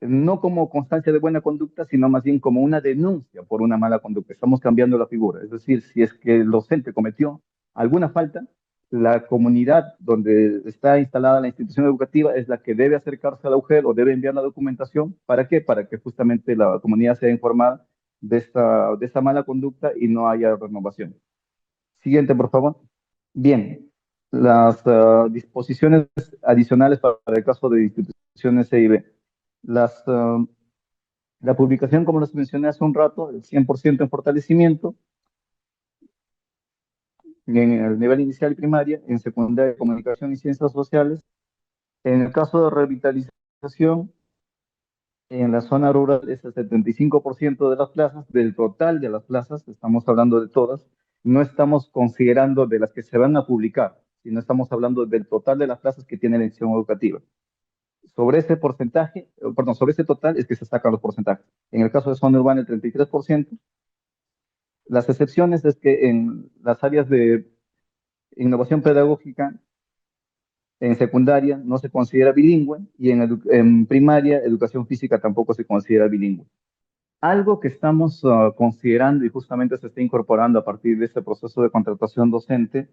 Speaker 4: no como constancia de buena conducta, sino más bien como una denuncia por una mala conducta. Estamos cambiando la figura. Es decir, si es que el docente cometió alguna falta, la comunidad donde está instalada la institución educativa es la que debe acercarse a la UGEL o debe enviar la documentación. ¿Para qué? Para que justamente la comunidad sea informada de esta mala conducta y no haya renovación. Siguiente, por favor. Bien, las disposiciones adicionales para el caso de instituciones EIB. Las, uh, la publicación, como les mencioné hace un rato, el 100% en fortalecimiento, en el nivel inicial y primaria, en secundaria, comunicación y ciencias sociales. En el caso de revitalización, en la zona rural es el 75% de las plazas, del total de las plazas, estamos hablando de todas, no estamos considerando de las que se van a publicar, sino estamos hablando del total de las plazas que tiene la institución educativa. Sobre ese porcentaje, perdón, sobre ese total es que se sacan los porcentajes. En el caso de zona urbana, el 33%. Las excepciones es que en las áreas de innovación pedagógica, en secundaria no se considera bilingüe y en primaria, educación física tampoco se considera bilingüe. Algo que estamos considerando y justamente se está incorporando a partir de este proceso de contratación docente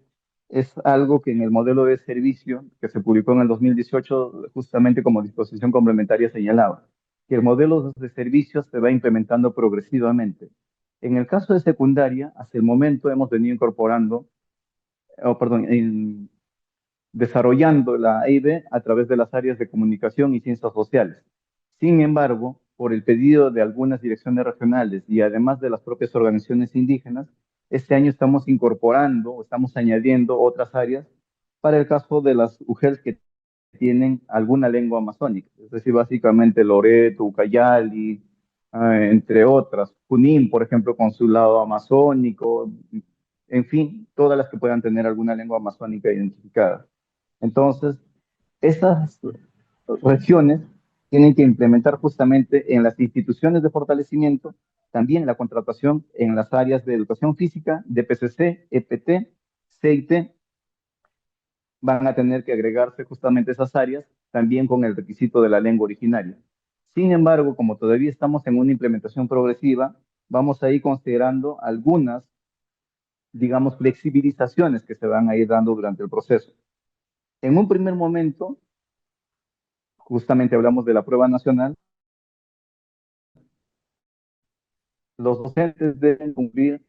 Speaker 4: es algo que en el modelo de servicio que se publicó en el 2018 justamente como disposición complementaria señalaba, que el modelo de servicios se va implementando progresivamente. En el caso de secundaria, hasta el momento hemos venido incorporando, desarrollando la EIB a través de las áreas de comunicación y ciencias sociales. Sin embargo, por el pedido de algunas direcciones regionales y además de las propias organizaciones indígenas, este año estamos incorporando o estamos añadiendo otras áreas para el caso de las UGELs que tienen alguna lengua amazónica, es decir, básicamente Loreto, Ucayali, entre otras, Junín, por ejemplo, con su lado amazónico, en fin, todas las que puedan tener alguna lengua amazónica identificada. Entonces, esas regiones tienen que implementar justamente en las instituciones de fortalecimiento también la contratación en las áreas de educación física, de PCC, EPT, CIT, van a tener que agregarse justamente esas áreas también con el requisito de la lengua originaria. Sin embargo, como todavía estamos en una implementación progresiva, vamos a ir considerando algunas, digamos, flexibilizaciones que se van a ir dando durante el proceso. En un primer momento, justamente hablamos de la prueba nacional, los docentes deben cumplir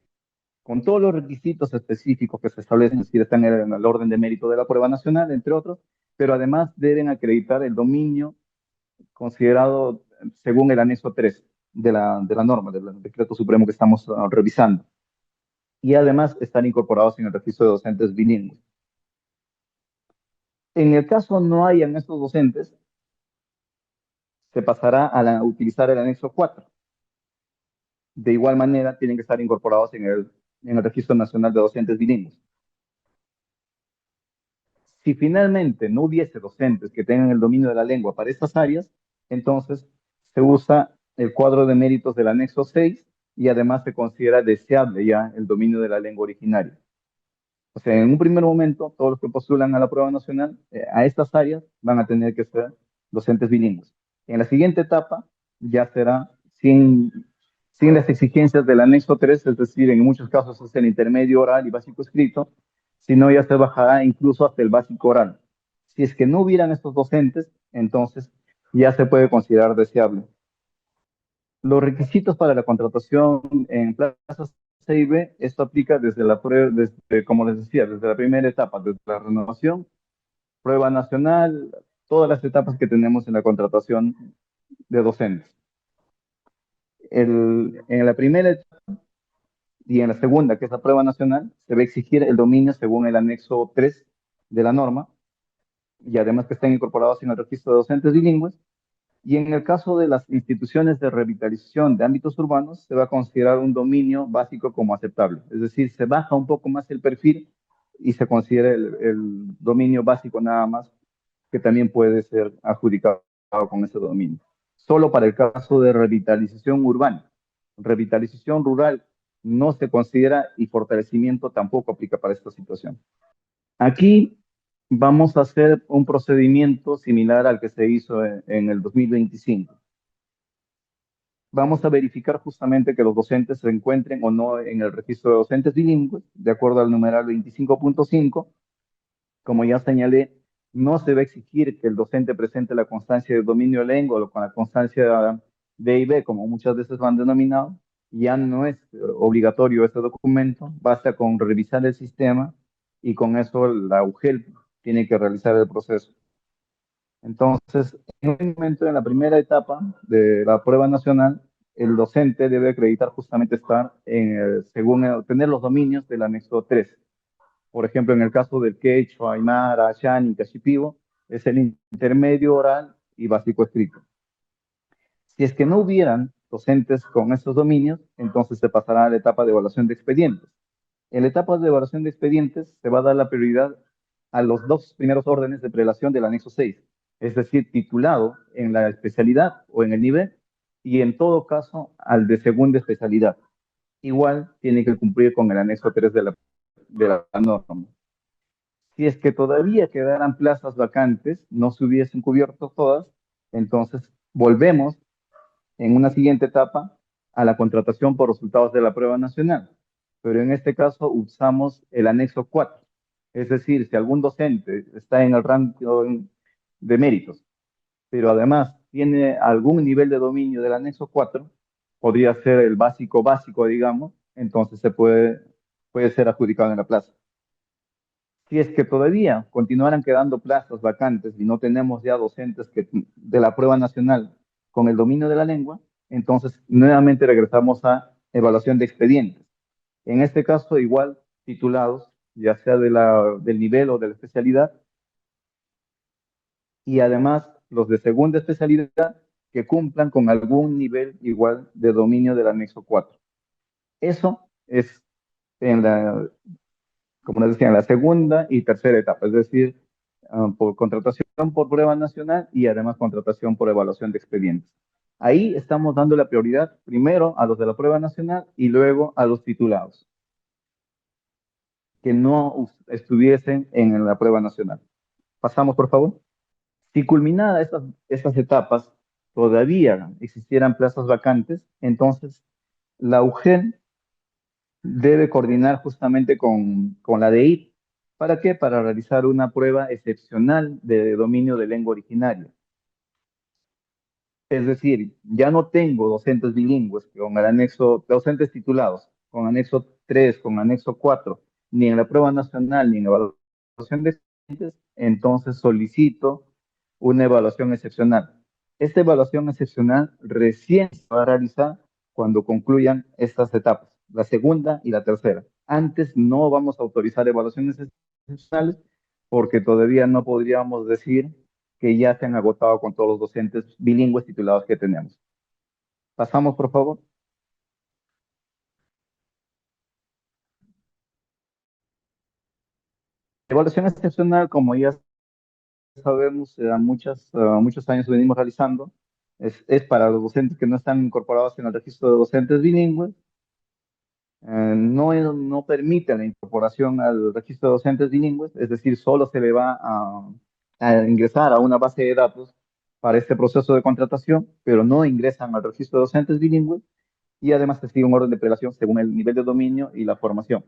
Speaker 4: con todos los requisitos específicos que se establecen, es decir, están en el orden de mérito de la prueba nacional, entre otros, pero además deben acreditar el dominio considerado según el anexo 3 de la norma, del decreto supremo que estamos revisando. Y además están incorporados en el registro de docentes bilingües. En el caso no hayan estos docentes, se pasará a utilizar el anexo 4. De igual manera, tienen que estar incorporados en el Registro Nacional de Docentes Bilingües. Si finalmente no hubiese docentes que tengan el dominio de la lengua para estas áreas, entonces se usa el cuadro de méritos del anexo 6 y además se considera deseable ya el dominio de la lengua originaria. O sea, en un primer momento, todos los que postulan a la prueba nacional, a estas áreas, van a tener que ser docentes bilingües. En la siguiente etapa, ya será sin las exigencias del anexo 3, es decir, en muchos casos es el intermedio oral y básico escrito, sino ya se bajará incluso hasta el básico oral. Si es que no hubieran estos docentes, entonces ya se puede considerar deseable. Los requisitos para la contratación en plazas C y B, esto aplica desde la prueba, desde, como les decía, desde la primera etapa, desde la renovación, prueba nacional, todas las etapas que tenemos en la contratación de docentes. En la primera etapa y en la segunda, que es la prueba nacional, se va a exigir el dominio según el anexo 3 de la norma y además que estén incorporados en el registro de docentes bilingües. Y en el caso de las instituciones de revitalización de ámbitos urbanos, se va a considerar un dominio básico como aceptable. Es decir, se baja un poco más el perfil y se considera el dominio básico nada más, que también puede ser adjudicado con ese dominio. Solo para el caso de revitalización urbana. Revitalización rural no se considera y fortalecimiento tampoco aplica para esta situación. Aquí vamos a hacer un procedimiento similar al que se hizo en el 2025. Vamos a verificar justamente que los docentes se encuentren o no en el registro de docentes bilingües, de acuerdo al numeral 25.5. Como ya señalé, no se va a exigir que el docente presente la constancia de dominio de lengua o con la constancia D y B, como muchas veces lo han denominado. Ya no es obligatorio este documento, basta con revisar el sistema y con eso la UGEL tiene que realizar el proceso. Entonces, en un momento, en la primera etapa de la prueba nacional, el docente debe acreditar justamente estar según tener los dominios del anexo 3. Por ejemplo, en el caso del quechua, aymara, shani, cachipibo, es el intermedio oral y básico escrito. Si es que no hubieran docentes con estos dominios, entonces se pasará a la etapa de evaluación de expedientes. En la etapa de evaluación de expedientes se va a dar la prioridad a los dos primeros órdenes de prelación del anexo 6, es decir, titulado en la especialidad o en el nivel, y en todo caso al de segunda especialidad. Igual tiene que cumplir con el anexo 3 de la norma. Si es que todavía quedaran plazas vacantes, no se hubiesen cubierto todas, entonces volvemos en una siguiente etapa a la contratación por resultados de la prueba nacional. Pero en este caso usamos el anexo 4. Es decir, si algún docente está en el rango de méritos, pero además tiene algún nivel de dominio del anexo 4, podría ser el básico básico, digamos, entonces puede ser adjudicado en la plaza. Si es que todavía continuaran quedando plazas vacantes y no tenemos ya docentes de la prueba nacional con el dominio de la lengua, entonces nuevamente regresamos a evaluación de expedientes. En este caso, igual titulados, ya sea del nivel o de la especialidad, y además los de segunda especialidad que cumplan con algún nivel igual de dominio del anexo 4. Eso es en como les decía, en la segunda y tercera etapa, es decir, por contratación por prueba nacional y además contratación por evaluación de expedientes. Ahí estamos dando la prioridad primero a los de la prueba nacional y luego a los titulados que no estuviesen en la prueba nacional. Pasamos, por favor. Si culminadas estas etapas todavía existieran plazas vacantes, entonces la UGEL debe coordinar justamente con la DEIT. ¿Para qué? Para realizar una prueba excepcional de dominio de lengua originaria. Es decir, ya no tengo docentes bilingües con el anexo, docentes titulados, con anexo 3, con anexo 4, ni en la prueba nacional, ni en la evaluación de docentes, entonces solicito una evaluación excepcional. Esta evaluación excepcional recién se va a realizar cuando concluyan estas etapas, la segunda y la tercera. Antes no vamos a autorizar evaluaciones excepcionales porque todavía no podríamos decir que ya se han agotado con todos los docentes bilingües titulados que tenemos. Pasamos, por favor. Evaluación excepcional, como ya sabemos, muchos años venimos realizando, es para los docentes que no están incorporados en el registro de docentes bilingües no permite la incorporación al registro de docentes bilingües, es decir, solo se le va a ingresar a una base de datos para este proceso de contratación, pero no ingresan al registro de docentes bilingües y además se sigue un orden de prelación según el nivel de dominio y la formación.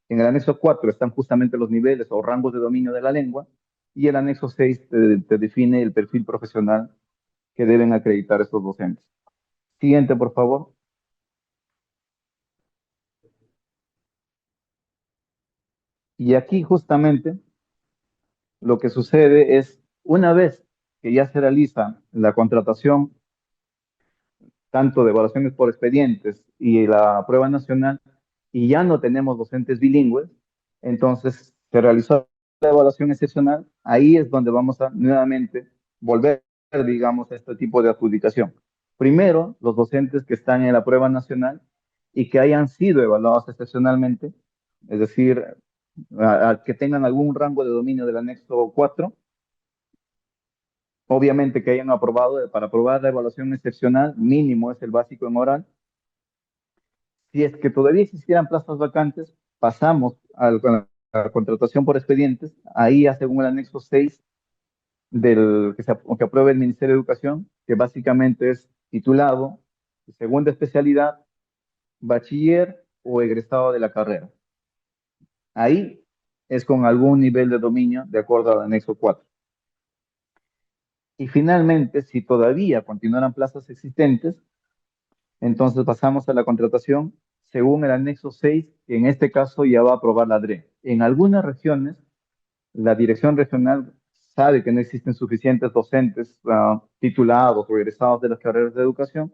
Speaker 4: En el anexo 4 están justamente los niveles o rangos de dominio de la lengua y el anexo 6 te define el perfil profesional que deben acreditar estos docentes. Siguiente, por favor. Y aquí justamente lo que sucede es, una vez que ya se realiza la contratación, tanto de evaluaciones por expedientes y la prueba nacional, y ya no tenemos docentes bilingües, entonces se realizó la evaluación excepcional, ahí es donde vamos a nuevamente volver, digamos, a este tipo de adjudicación. Primero, los docentes que están en la prueba nacional y que hayan sido evaluados excepcionalmente, es decir, que tengan algún rango de dominio del anexo 4, obviamente que hayan aprobado, para aprobar la evaluación excepcional, mínimo es el básico en oral. Si es que todavía existieran plazas vacantes, pasamos a la contratación por expedientes, ahí ya según el anexo 6 que apruebe el Ministerio de Educación, que básicamente es titulado, segunda especialidad, bachiller o egresado de la carrera. Ahí es con algún nivel de dominio de acuerdo al anexo 4. Y finalmente, si todavía continuaran plazas existentes, entonces pasamos a la contratación según el anexo 6, que en este caso ya va a aprobar la DRE. En algunas regiones, la dirección regional sabe que no existen suficientes docentes titulados o egresados de las carreras de educación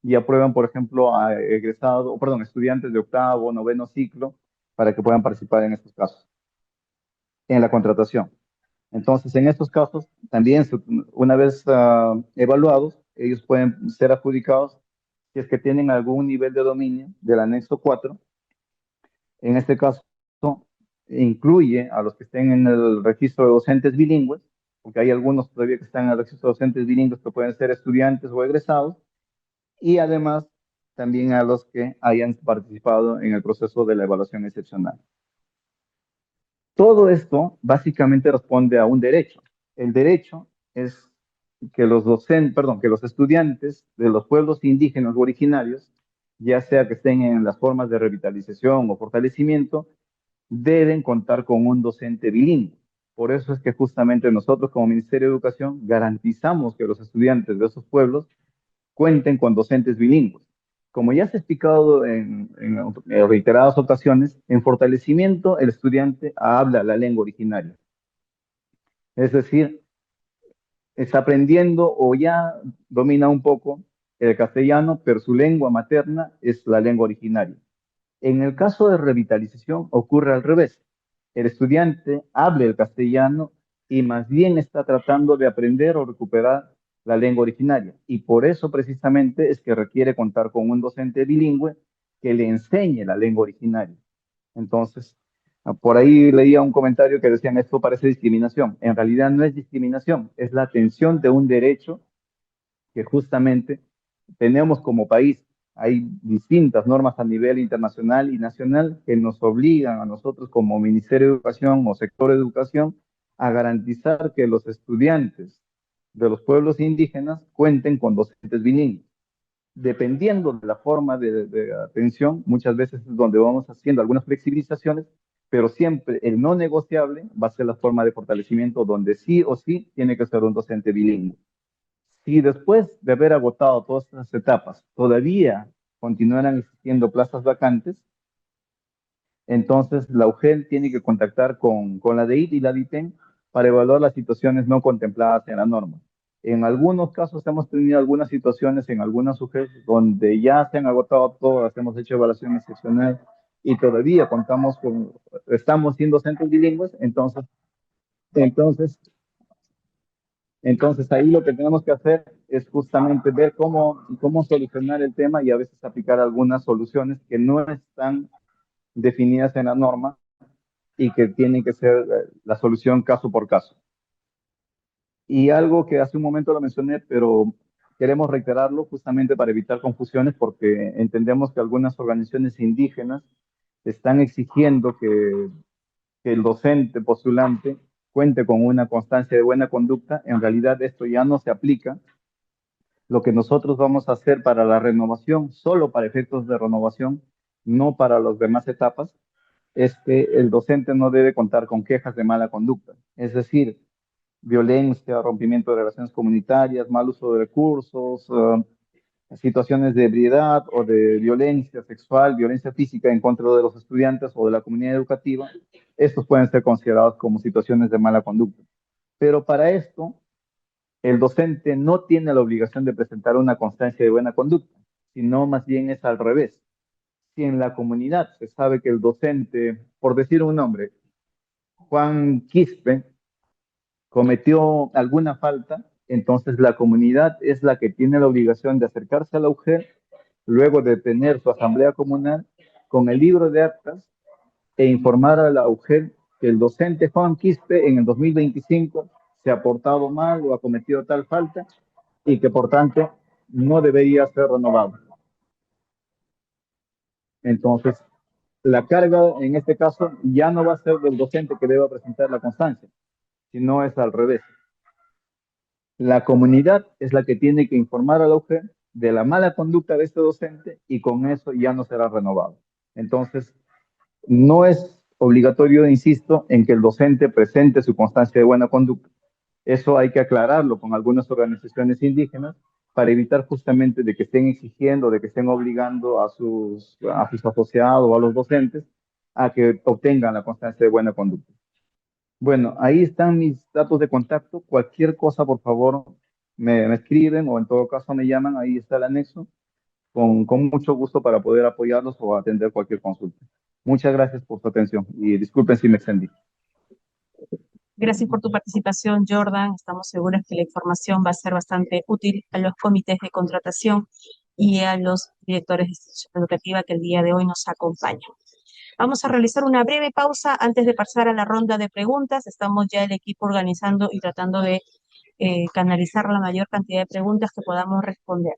Speaker 4: y aprueban, por ejemplo, a egresados, perdón, estudiantes de octavo, noveno ciclo para que puedan participar en estos casos, en la contratación. Entonces, en estos casos, también una vez evaluados, ellos pueden ser adjudicados si es que tienen algún nivel de dominio del anexo 4. En este caso, incluye a los que estén en el registro de docentes bilingües, porque hay algunos todavía que están en el registro de docentes bilingües que pueden ser estudiantes o egresados, y además también a los que hayan participado en el proceso de la evaluación excepcional. Todo esto básicamente responde a un derecho. El derecho es que que los estudiantes de los pueblos indígenas o originarios, ya sea que estén en las formas de revitalización o fortalecimiento, deben contar con un docente bilingüe. Por eso es que justamente nosotros como Ministerio de Educación garantizamos que los estudiantes de esos pueblos cuenten con docentes bilingües. Como ya se ha explicado en reiteradas ocasiones, en fortalecimiento el estudiante habla la lengua originaria. Es decir, está aprendiendo o ya domina un poco el castellano, pero su lengua materna es la lengua originaria. En el caso de revitalización ocurre al revés. El estudiante habla el castellano y más bien está tratando de aprender o recuperar la lengua originaria. Y por eso precisamente es que requiere contar con un docente bilingüe que le enseñe la lengua originaria. Entonces, por ahí leía un comentario que decían, esto parece discriminación. En realidad no es discriminación, es la atención de un derecho que justamente tenemos como país. Hay distintas normas a nivel internacional y nacional que nos obligan a nosotros como Ministerio de Educación o sector de educación a garantizar que los estudiantes de los pueblos indígenas cuenten con docentes bilingües. Dependiendo de la forma de atención, muchas veces es donde vamos haciendo algunas flexibilizaciones, pero siempre el no negociable va a ser la forma de fortalecimiento donde sí o sí tiene que ser un docente bilingüe. Si después de haber agotado todas estas etapas todavía continuaran existiendo plazas vacantes, entonces la UGEL tiene que contactar con la DEIT y la DITEN para evaluar las situaciones no contempladas en la norma. En algunos casos hemos tenido algunas situaciones en algunas UGEL donde ya se han agotado todas, hemos hecho evaluación excepcional y todavía estamos siendo centros bilingües, entonces entonces, ahí lo que tenemos que hacer es justamente ver cómo solucionar el tema y a veces aplicar algunas soluciones que no están definidas en la norma y que tienen que ser la solución caso por caso. Y algo que hace un momento lo mencioné, pero queremos reiterarlo justamente para evitar confusiones porque entendemos que algunas organizaciones indígenas están exigiendo que el docente postulante cuente con una constancia de buena conducta. En realidad esto ya no se aplica. Lo que nosotros vamos a hacer para la renovación, solo para efectos de renovación, no para las demás etapas, es que el docente no debe contar con quejas de mala conducta, es decir, violencia, rompimiento de relaciones comunitarias, mal uso de recursos, situaciones de ebriedad o de violencia sexual, violencia física en contra de los estudiantes o de la comunidad educativa. Estos pueden ser considerados como situaciones de mala conducta. Pero para esto, el docente no tiene la obligación de presentar una constancia de buena conducta, sino más bien es al revés. Si en la comunidad se sabe que el docente, por decir un nombre, Juan Quispe, cometió alguna falta, entonces la comunidad es la que tiene la obligación de acercarse a la UGEL luego de tener su asamblea comunal con el libro de actas e informar a la UGEL que el docente Juan Quispe en el 2025 se ha portado mal o ha cometido tal falta y que por tanto no debería ser renovado. Entonces, la carga en este caso ya no va a ser del docente que deba presentar la constancia, sino es al revés. La comunidad es la que tiene que informar a la UGEL de la mala conducta de este docente y con eso ya no será renovado. Entonces, no es obligatorio, insisto, en que el docente presente su constancia de buena conducta. Eso hay que aclararlo con algunas organizaciones indígenas para evitar justamente de que estén exigiendo, de que estén obligando a sus asociados o a los docentes a que obtengan la constancia de buena conducta. Bueno, ahí están mis datos de contacto. Cualquier cosa, por favor, me escriben o en todo caso me llaman. Ahí está el anexo. Con mucho gusto para poder apoyarlos o atender cualquier consulta. Muchas gracias por su atención y disculpen si me extendí.
Speaker 1: Gracias por tu participación, Jordan. Estamos seguros que la información va a ser bastante útil a los comités de contratación y a los directores de institución educativa que el día de hoy nos acompañan. Vamos a realizar una breve pausa antes de pasar a la ronda de preguntas. Estamos ya el equipo organizando y tratando de canalizar la mayor cantidad de preguntas que podamos responder.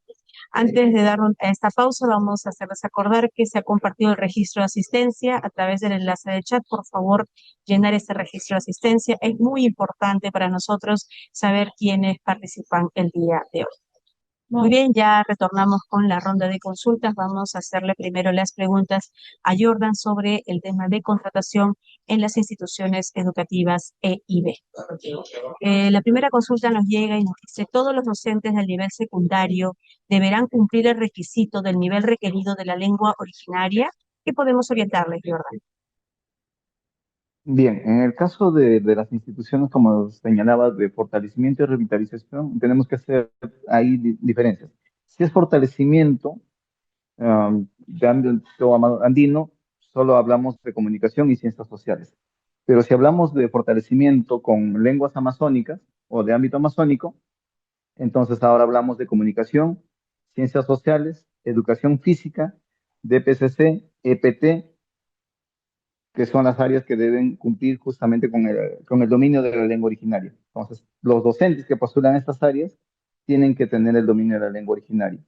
Speaker 1: Antes de dar esta pausa, vamos a hacerles acordar que se ha compartido el registro de asistencia a través del enlace de chat. Por favor, llenar ese registro de asistencia. Es muy importante para nosotros saber quiénes participan el día de hoy. Muy bien, ya retornamos con la ronda de consultas. Vamos a hacerle primero las preguntas a Jordan sobre el tema de contratación en las instituciones educativas EIB. La primera consulta nos llega y nos dice, todos los docentes del nivel secundario deberán cumplir el requisito del nivel requerido de la lengua originaria. ¿Qué podemos orientarles, Jordan?
Speaker 4: Bien, en el caso de las instituciones, como señalaba, de fortalecimiento y revitalización, tenemos que hacer ahí diferencias. Si es fortalecimiento de ámbito andino, solo hablamos de comunicación y ciencias sociales. Pero si hablamos de fortalecimiento con lenguas amazónicas o de ámbito amazónico, entonces ahora hablamos de comunicación, ciencias sociales, educación física, DPCC, EPT, que son las áreas que deben cumplir justamente con el dominio de la lengua originaria. Entonces, los docentes que postulan estas áreas tienen que tener el dominio de la lengua originaria.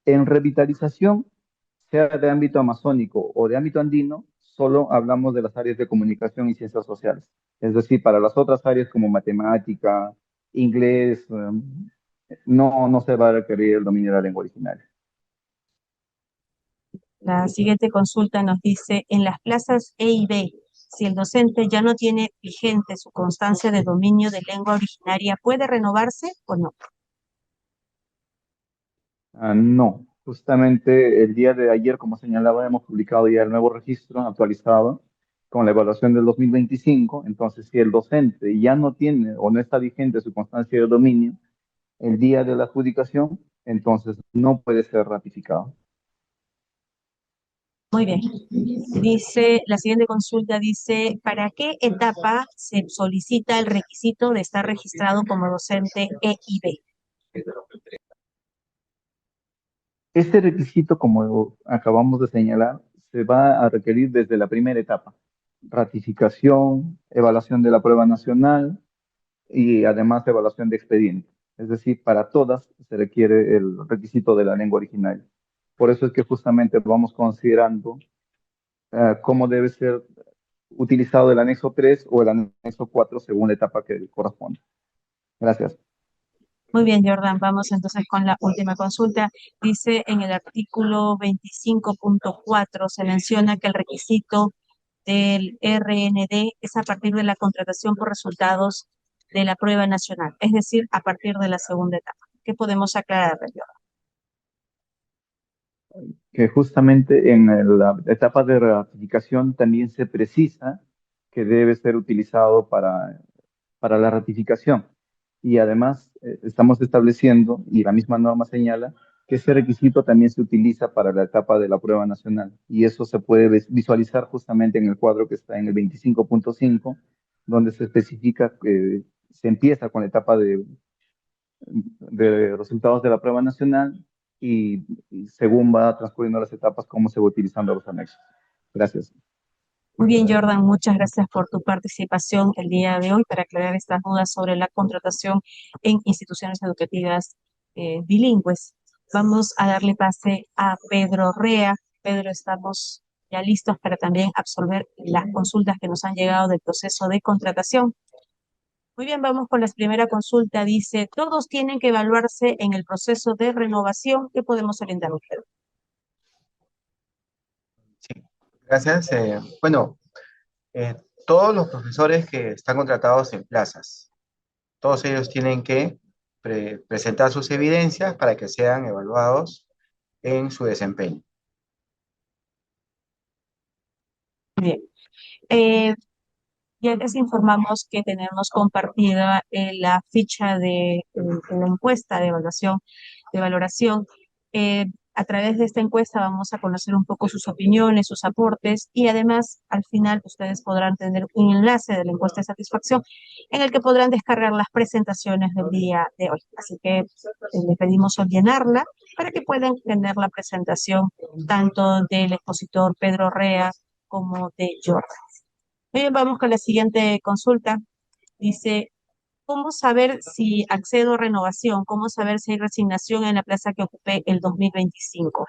Speaker 4: En revitalización, sea de ámbito amazónico o de ámbito andino, solo hablamos de las áreas de comunicación y ciencias sociales. Es decir, para las otras áreas como matemática, inglés, no se va a requerir el dominio de la lengua originaria.
Speaker 1: La siguiente consulta nos dice, en las plazas E y B, si el docente ya no tiene vigente su constancia de dominio de lengua originaria, ¿puede renovarse o no?
Speaker 4: No, justamente el día de ayer, como señalaba, hemos publicado ya el nuevo registro actualizado con la evaluación del 2025. Entonces, si el docente ya no tiene o no está vigente su constancia de dominio el día de la adjudicación, entonces no puede ser ratificado.
Speaker 1: Muy bien. Dice, la siguiente consulta dice, ¿para qué etapa se solicita el requisito de estar registrado como docente E y B?
Speaker 4: Este requisito, como acabamos de señalar, se va a requerir desde la primera etapa: ratificación, evaluación de la prueba nacional y además evaluación de expediente. Es decir, para todas se requiere el requisito de la lengua originaria. Por eso es que justamente vamos considerando cómo debe ser utilizado el anexo 3 o el anexo 4 según la etapa que corresponde. Gracias.
Speaker 1: Muy bien, Jordan. Vamos entonces con la última consulta. Dice en el artículo 25.4 se menciona que el requisito del RND es a partir de la contratación por resultados de la prueba nacional, es decir, a partir de la segunda etapa. ¿Qué podemos aclarar, Jordan?
Speaker 4: Que justamente en la etapa de ratificación también se precisa que debe ser utilizado para la ratificación. Y además estamos estableciendo, y la misma norma señala, que ese requisito también se utiliza para la etapa de la prueba nacional. Y eso se puede visualizar justamente en el cuadro que está en el 25.5, donde se especifica que se empieza con la etapa de resultados de la prueba nacional y según va transcurriendo las etapas, cómo se va utilizando los anexos. Gracias.
Speaker 1: Muy bien, Jordan, muchas gracias por tu participación el día de hoy para aclarar estas dudas sobre la contratación en instituciones educativas bilingües. Vamos a darle pase a Pedro Rea. Pedro, estamos ya listos para también absolver las consultas que nos han llegado del proceso de contratación. Muy bien, vamos con la primera consulta. Dice, todos tienen que evaluarse en el proceso de renovación. ¿Qué podemos orientar, Pedro?
Speaker 3: Sí, gracias. Bueno, eh, todos los profesores que están contratados en plazas, todos ellos tienen que presentar sus evidencias para que sean evaluados en su desempeño.
Speaker 1: Bien. Eh, Ya les informamos que tenemos compartida la ficha de la encuesta de valoración. A través de esta encuesta vamos a conocer un poco sus opiniones, sus aportes y además al final ustedes podrán tener un enlace de la encuesta de satisfacción en el que podrán descargar las presentaciones del día de hoy. Así que les pedimos llenarla para que puedan tener la presentación tanto del expositor Pedro Rea como de Jordan. Muy bien, vamos con la siguiente consulta. Dice, ¿cómo saber si accedo a renovación? ¿Cómo saber si hay resignación en la plaza que ocupé el 2025?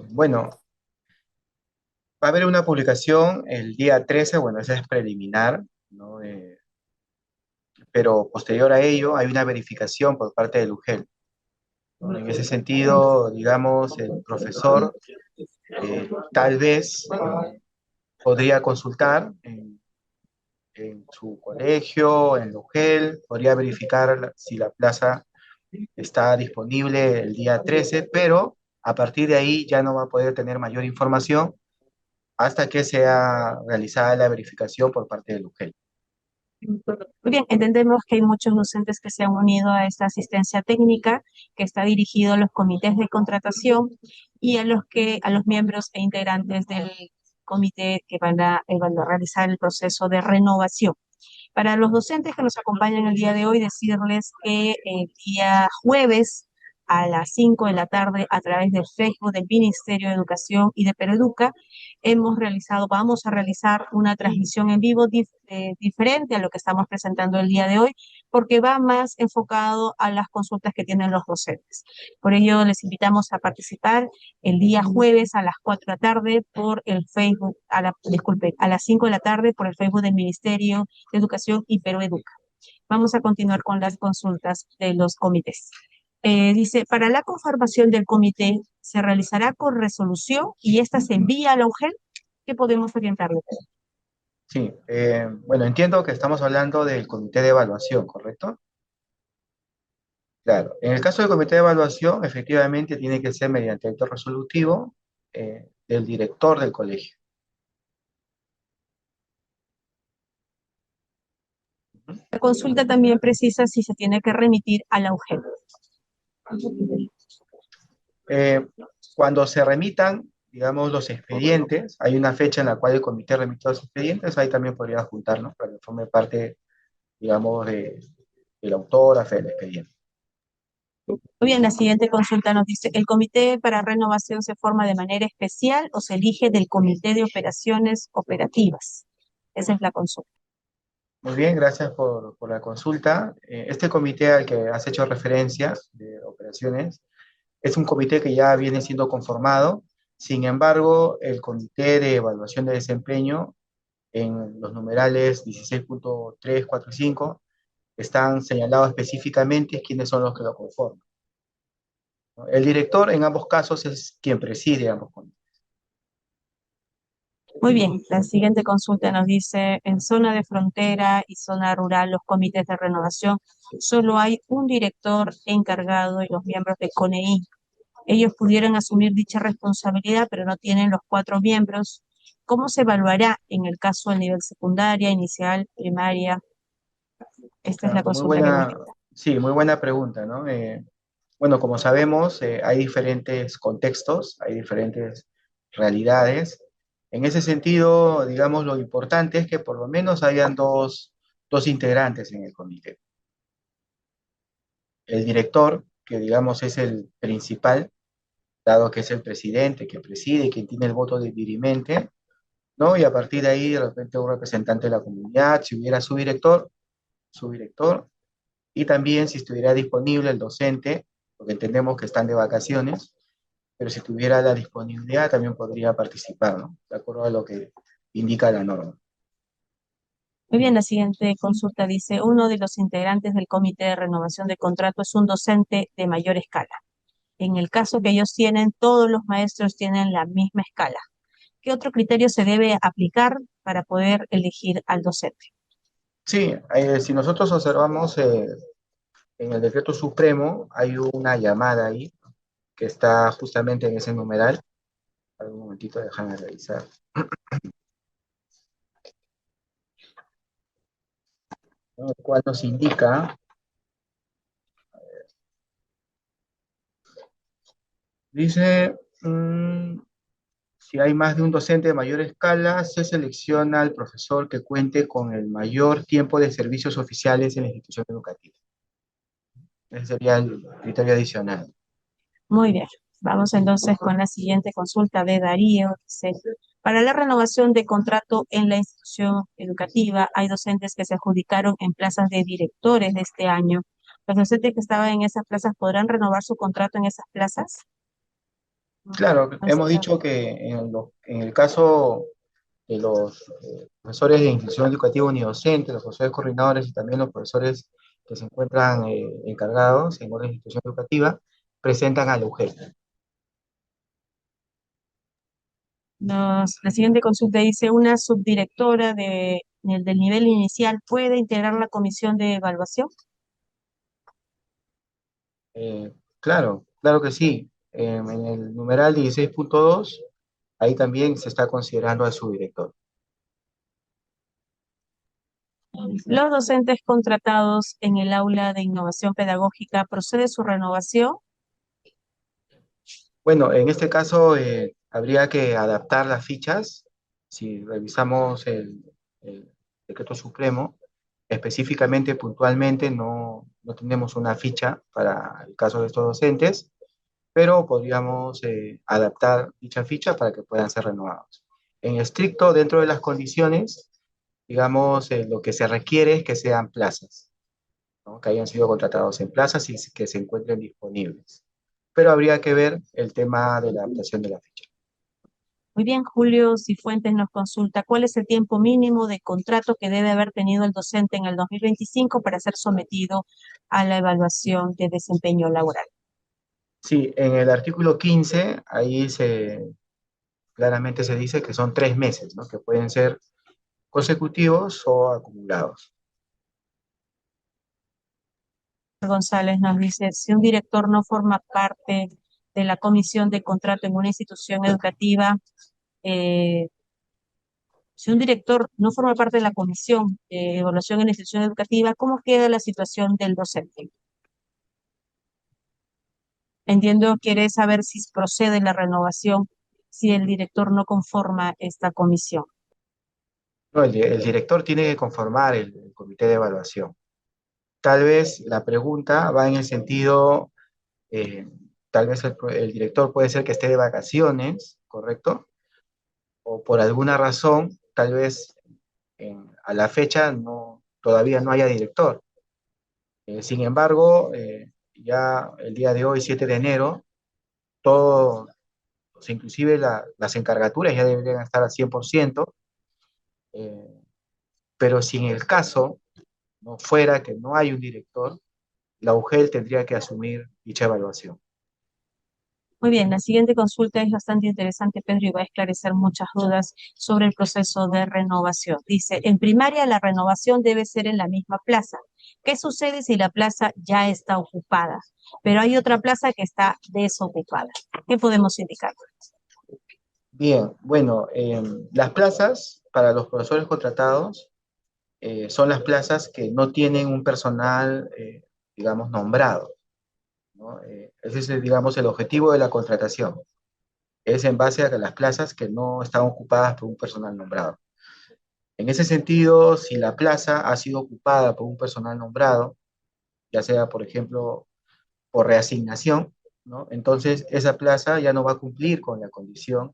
Speaker 3: Bueno, va a haber una publicación el día 13, bueno, esa es preliminar, ¿no? Pero posterior a ello hay una verificación por parte del UGEL, ¿no? En ese sentido, digamos, el profesor tal vez podría consultar en su colegio, en el UGEL, podría verificar si la plaza está disponible el día 13, pero a partir de ahí ya no va a poder tener mayor información hasta que sea realizada la verificación por parte del UGEL.
Speaker 1: Muy bien, entendemos que hay muchos docentes que se han unido a esta asistencia técnica que está dirigido a los comités de contratación y a los miembros e integrantes del comité que van a realizar el proceso de renovación. Para los docentes que nos acompañan el día de hoy, decirles que el día jueves a las 5 de la tarde, a través del Facebook del Ministerio de Educación y de Pereduca, vamos a realizar una transmisión en vivo diferente a lo que estamos presentando el día de hoy, porque va más enfocado a las consultas que tienen los docentes. Por ello, les invitamos a participar el día jueves a las 4 de la tarde por el Facebook, a las 5 de la tarde por el Facebook del Ministerio de Educación y Peroeduca. Vamos a continuar con las consultas de los comités. Dice, para la conformación del comité se realizará por resolución y esta se envía a la UGEL. ¿Qué podemos orientarle?
Speaker 3: Sí, bueno, entiendo que estamos hablando del comité de evaluación, ¿correcto? Claro, en el caso del comité de evaluación, efectivamente tiene que ser mediante acto resolutivo del director del colegio.
Speaker 1: La consulta también precisa si se tiene que remitir a la UGEL.
Speaker 3: Eh, Cuando se remitan, digamos, los expedientes, hay una fecha en la cual el comité remite los expedientes, ahí también podría juntarnos para que forme parte, digamos, de la autora del expediente.
Speaker 1: Muy bien, la siguiente consulta nos dice, ¿el comité para renovación se forma de manera especial o se elige del comité de operaciones operativas? Esa es la consulta.
Speaker 3: Muy bien, gracias por la consulta. Este comité al que has hecho referencia de operaciones Es un comité que ya viene siendo conformado. Sin embargo, el comité de evaluación de desempeño en los numerales 16.3, 4 y 5 están señalados específicamente quiénes son los que lo conforman, ¿no? El director en ambos casos es quien preside ambos comités.
Speaker 1: Muy bien, la siguiente consulta nos dice, en zona de frontera y zona rural, los comités de renovación, solo hay un director encargado y los miembros de CONEI. Ellos pudieran asumir dicha responsabilidad, pero no tienen los 4 miembros. ¿Cómo se evaluará en el caso del nivel secundaria, inicial, primaria? Esta es la
Speaker 3: Muy
Speaker 1: consulta que nos
Speaker 3: buena,
Speaker 1: brinda.
Speaker 3: sí, muy buena pregunta, ¿no? Bueno, como sabemos, hay diferentes contextos, hay diferentes realidades. En ese sentido, digamos, lo importante es que por lo menos hayan dos integrantes en el comité. El director, que digamos es el principal, dado que es el presidente, que preside, quien tiene el voto de dirimente, ¿no? Y a partir de ahí, de repente, un representante de la comunidad, si hubiera su director, y también si estuviera disponible el docente, porque entendemos que están de vacaciones, pero si tuviera la disponibilidad también podría participar, ¿no? De acuerdo a lo que indica la norma.
Speaker 1: Muy bien, la siguiente consulta dice, uno de los integrantes del comité de renovación de contrato es un docente de mayor escala. En el caso que ellos tienen, todos los maestros tienen la misma escala. ¿Qué otro criterio se debe aplicar para poder elegir al docente?
Speaker 3: Sí, si nosotros observamos en el decreto supremo, hay una llamada ahí que está justamente en ese numeral. A ver, un momentito, déjame revisar. ¿No? El cual nos indica, dice, si hay más de un docente de mayor escala, se selecciona al profesor que cuente con el mayor tiempo de servicios oficiales en la institución educativa. Ese sería el criterio adicional.
Speaker 1: Muy bien, vamos entonces con la siguiente consulta de Darío. Dice, para la renovación de contrato en la institución educativa, hay docentes que se adjudicaron en plazas de directores de este año. ¿Los docentes que estaban en esas plazas podrán renovar su contrato en esas plazas?
Speaker 3: Claro,
Speaker 1: No sé.
Speaker 3: hemos dicho que en el caso de los profesores de institución educativa unidocente, los profesores coordinadores y también los profesores que se encuentran encargados en una institución educativa, presentan a la UGEL.
Speaker 1: La siguiente consulta dice, una subdirectora del nivel inicial puede integrar la comisión de evaluación.
Speaker 3: Claro, claro que sí. En el numeral 16.2, ahí también se está considerando a su director.
Speaker 1: Los docentes contratados en el aula de innovación pedagógica, ¿procede su renovación?
Speaker 3: Bueno, en este caso habría que adaptar las fichas. Si revisamos el decreto supremo, específicamente, puntualmente, no tenemos una ficha para el caso de estos docentes, pero podríamos adaptar dicha ficha para que puedan ser renovados. En estricto, dentro de las condiciones, digamos, lo que se requiere es que sean plazas, ¿no? Que hayan sido contratados en plazas y que se encuentren disponibles. Pero habría que ver el tema de la adaptación de la ficha.
Speaker 1: Muy bien, Julio Cifuentes nos consulta, ¿cuál es el tiempo mínimo de contrato que debe haber tenido el docente en el 2025 para ser sometido a la evaluación de desempeño laboral?
Speaker 3: Sí, en el artículo 15, claramente se dice que son 3 meses, ¿no? Que pueden ser consecutivos o acumulados.
Speaker 1: González nos dice, si un director no forma parte de la comisión de contrato en una institución educativa, eh, si un director no forma parte de la comisión de evaluación en la institución educativa, ¿cómo queda la situación del docente? Entiendo, quiere saber si procede la renovación si el director no conforma esta comisión.
Speaker 3: No, el director tiene que conformar el comité de evaluación. Tal vez la pregunta va en el sentido, eh, tal vez el director puede ser que esté de vacaciones, ¿correcto? O por alguna razón, tal vez a la fecha todavía no haya director. Sin embargo, ya el día de hoy, 7 de enero, todo, o sea, inclusive las encargaturas ya deberían estar al 100%, eh, pero si en el caso no fuera que no hay un director, la UGEL tendría que asumir dicha evaluación.
Speaker 1: Muy bien, la siguiente consulta es bastante interesante, Pedro, y va a esclarecer muchas dudas sobre el proceso de renovación. Dice, en primaria la renovación debe ser en la misma plaza. ¿Qué sucede si la plaza ya está ocupada, pero hay otra plaza que está desocupada? ¿Qué podemos indicar?
Speaker 3: Bien, bueno, las plazas para los profesores contratados son las plazas que no tienen un personal, digamos, nombrado, ¿no? Ese es, digamos, el objetivo de la contratación. Es en base a que las plazas que no están ocupadas por un personal nombrado. En ese sentido, si la plaza ha sido ocupada por un personal nombrado, ya sea, por ejemplo, por reasignación, ¿no? Entonces esa plaza ya no va a cumplir con la condición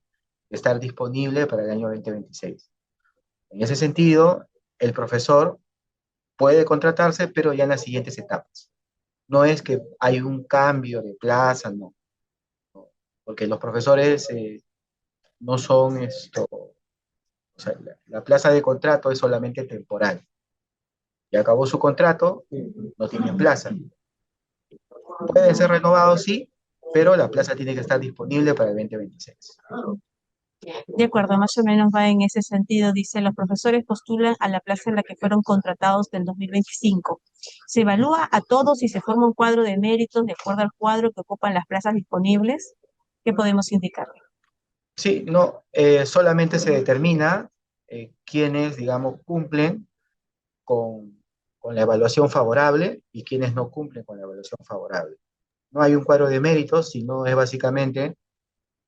Speaker 3: de estar disponible para el año 2026. En ese sentido, el profesor puede contratarse, pero ya en las siguientes etapas. No es que hay un cambio de plaza, no, porque los profesores no son esto, o sea, la plaza de contrato es solamente temporal. Ya acabó su contrato, no tiene plaza. Puede ser renovado, sí, pero la plaza tiene que estar disponible para el 2026.
Speaker 1: De acuerdo, más o menos va en ese sentido. Dice, los profesores postulan a la plaza en la que fueron contratados del 2025. Se evalúa a todos y se forma un cuadro de méritos de acuerdo al cuadro que ocupan las plazas disponibles. ¿Qué podemos indicar?
Speaker 3: Sí, no, solamente se determina quiénes, digamos, cumplen con, con la evaluación favorable y quiénes no cumplen con la evaluación favorable. No hay un cuadro de méritos, sino es básicamente,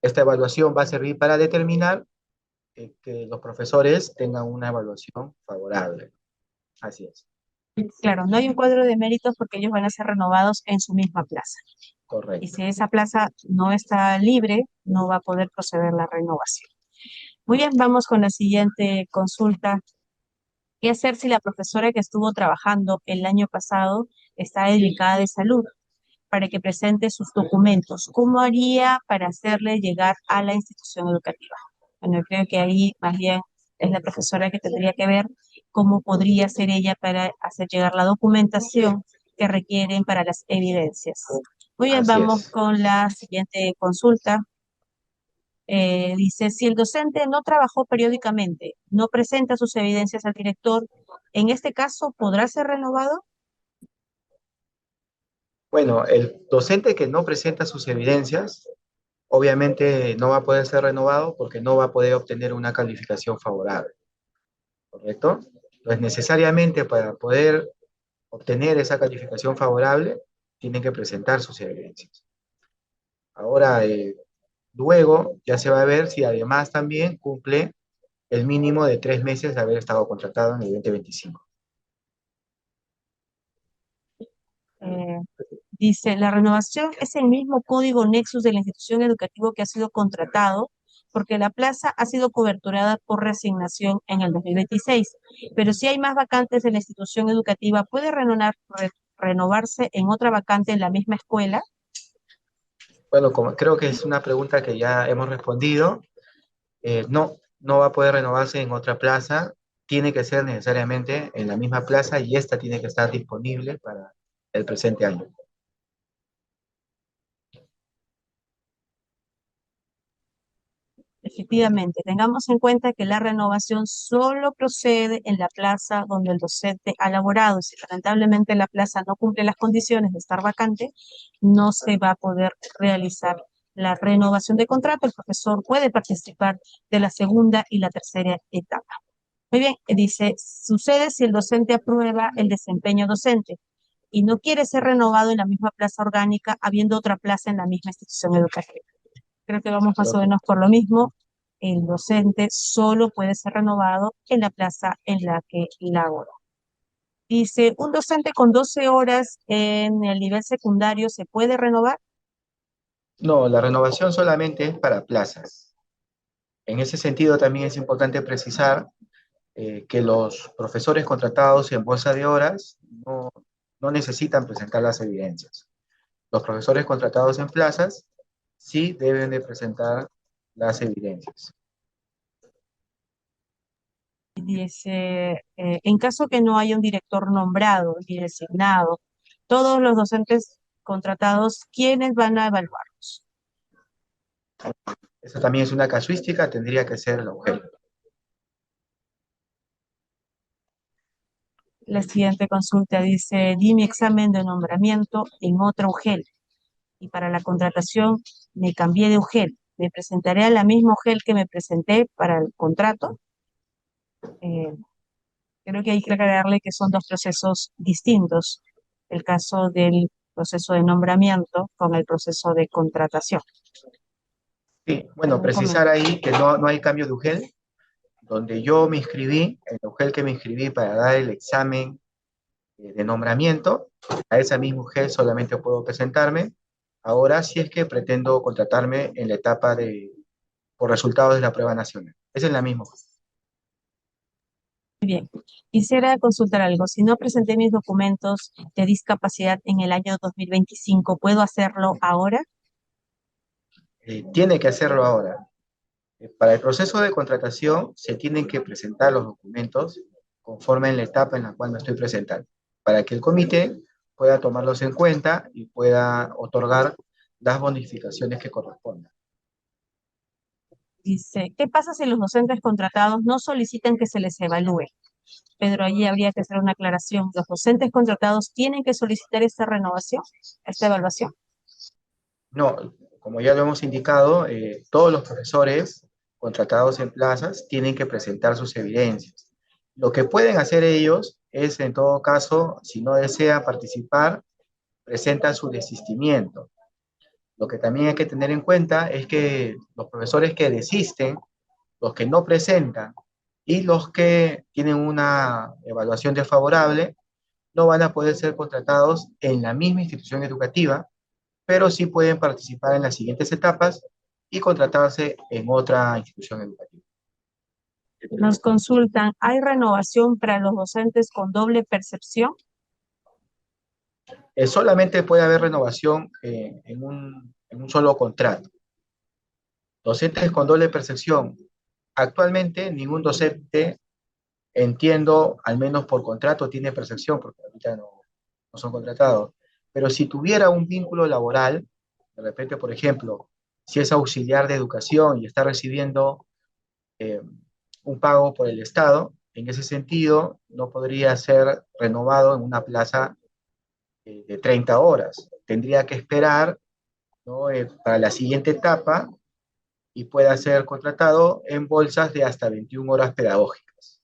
Speaker 3: esta evaluación va a servir para determinar que los profesores tengan una evaluación favorable. Así es,
Speaker 1: Claro, no hay un cuadro de méritos porque ellos van a ser renovados en su misma plaza. Y
Speaker 3: correcto.
Speaker 1: si esa plaza no está libre, no va a poder proceder la renovación. Muy bien, vamos con la siguiente consulta. ¿Qué hacer si la profesora que estuvo trabajando el año pasado está delicada de salud? Para que presente sus documentos. ¿Cómo haría para hacerle llegar a la institución educativa? Bueno, yo creo que ahí más bien es la profesora que tendría que ver cómo podría hacer ella para hacer llegar la documentación que requieren para las evidencias. Muy bien,
Speaker 3: Así
Speaker 1: vamos
Speaker 3: es.
Speaker 1: con la siguiente consulta. Dice, si el docente no trabajó periódicamente, no presenta sus evidencias al director, en este caso, ¿podrá ser renovado?
Speaker 3: Bueno, el docente que no presenta sus evidencias, obviamente no va a poder ser renovado porque no va a poder obtener una calificación favorable, ¿correcto? Entonces, necesariamente para poder obtener esa calificación favorable, tienen que presentar sus evidencias. Ahora, luego ya se va a ver si además también cumple el mínimo de 3 meses de haber estado contratado en el 2025.
Speaker 1: Eh, Dice, la renovación es el mismo código Nexus de la institución educativa que ha sido contratado, porque la plaza ha sido coberturada por reasignación en el 2026. Pero si hay más vacantes de la institución educativa, ¿puede renovarse en otra vacante en la misma escuela?
Speaker 3: Bueno, como creo que es una pregunta que ya hemos respondido, no, no va a poder renovarse en otra plaza, tiene que ser necesariamente en la misma plaza y esta tiene que estar disponible para el presente año.
Speaker 1: Efectivamente, tengamos en cuenta que la renovación solo procede en la plaza donde el docente ha laborado. Si lamentablemente la plaza no cumple las condiciones de estar vacante, no se va a poder realizar la renovación de contrato. El profesor puede participar de la segunda y la tercera etapa. Muy bien, dice, sucede si el docente aprueba el desempeño docente y no quiere ser renovado en la misma plaza orgánica, habiendo otra plaza en la misma institución educativa. Creo que vamos más
Speaker 3: Creo
Speaker 1: o
Speaker 3: que
Speaker 1: menos por lo mismo. El docente solo puede ser renovado en la plaza en la que labora. Dice, ¿un docente con 12 horas en el nivel secundario se puede renovar?
Speaker 3: no, la renovación solamente es para plazas. En ese sentido también es importante precisar que los profesores contratados en bolsa de horas no necesitan presentar las evidencias. Los profesores contratados en plazas sí deben de presentar las evidencias.
Speaker 1: Dice, en caso que no haya un director nombrado ni designado, todos los docentes contratados, ¿quiénes van a evaluarlos?
Speaker 3: Eso también es una casuística, tendría que ser la UGEL.
Speaker 1: La siguiente consulta dice, di mi examen de nombramiento en otra UGEL y para la contratación me cambié de UGEL. ¿Me presentaré a la misma UGEL que me presenté para el contrato? Eh, Creo que hay que aclararle que son dos procesos distintos. El caso del proceso de nombramiento con el proceso de contratación.
Speaker 3: Sí, bueno,
Speaker 1: ¿Algún
Speaker 3: precisar
Speaker 1: comentario?
Speaker 3: ahí que no hay cambio de UGEL, donde yo me inscribí, en la UGEL que me inscribí para dar el examen de nombramiento, a esa misma UGEL solamente puedo presentarme. Ahora, si es que pretendo contratarme en la etapa por resultados de la prueba nacional. Esa es la misma.
Speaker 1: Muy bien. Quisiera consultar algo. Si no presenté mis documentos de discapacidad en el año 2025, ¿puedo hacerlo ahora?
Speaker 3: Tiene que hacerlo ahora. Para el proceso de contratación se tienen que presentar los documentos conforme en la etapa en la cual me estoy presentando, para que el comité pueda tomarlos en cuenta y pueda otorgar las bonificaciones que correspondan.
Speaker 1: Dice, ¿qué pasa si los docentes contratados no solicitan que se les evalúe? Pedro, allí habría que hacer una aclaración. ¿Los docentes contratados tienen que solicitar esta renovación, esta evaluación?
Speaker 3: No, como ya lo hemos indicado, todos los profesores contratados en plazas tienen que presentar sus evidencias. Lo que pueden hacer ellos es, en todo caso, si no desean participar, presentan su desistimiento. Lo que también hay que tener en cuenta es que los profesores que desisten, los que no presentan y los que tienen una evaluación desfavorable, no van a poder ser contratados en la misma institución educativa, pero sí pueden participar en las siguientes etapas y contratarse en otra institución educativa.
Speaker 1: Nos consultan, ¿hay renovación para los docentes con doble percepción?
Speaker 3: Solamente puede haber renovación en un solo contrato. Docentes con doble percepción. Actualmente ningún docente, entiendo, al menos por contrato, tiene percepción, porque ahorita no son contratados. Pero si tuviera un vínculo laboral, de repente, por ejemplo, si es auxiliar de educación y está recibiendo eh, un pago por el Estado, en ese sentido no podría ser renovado en una plaza de 30 horas. Tendría que esperar, ¿no? Para la siguiente etapa y pueda ser contratado en bolsas de hasta 21 horas pedagógicas.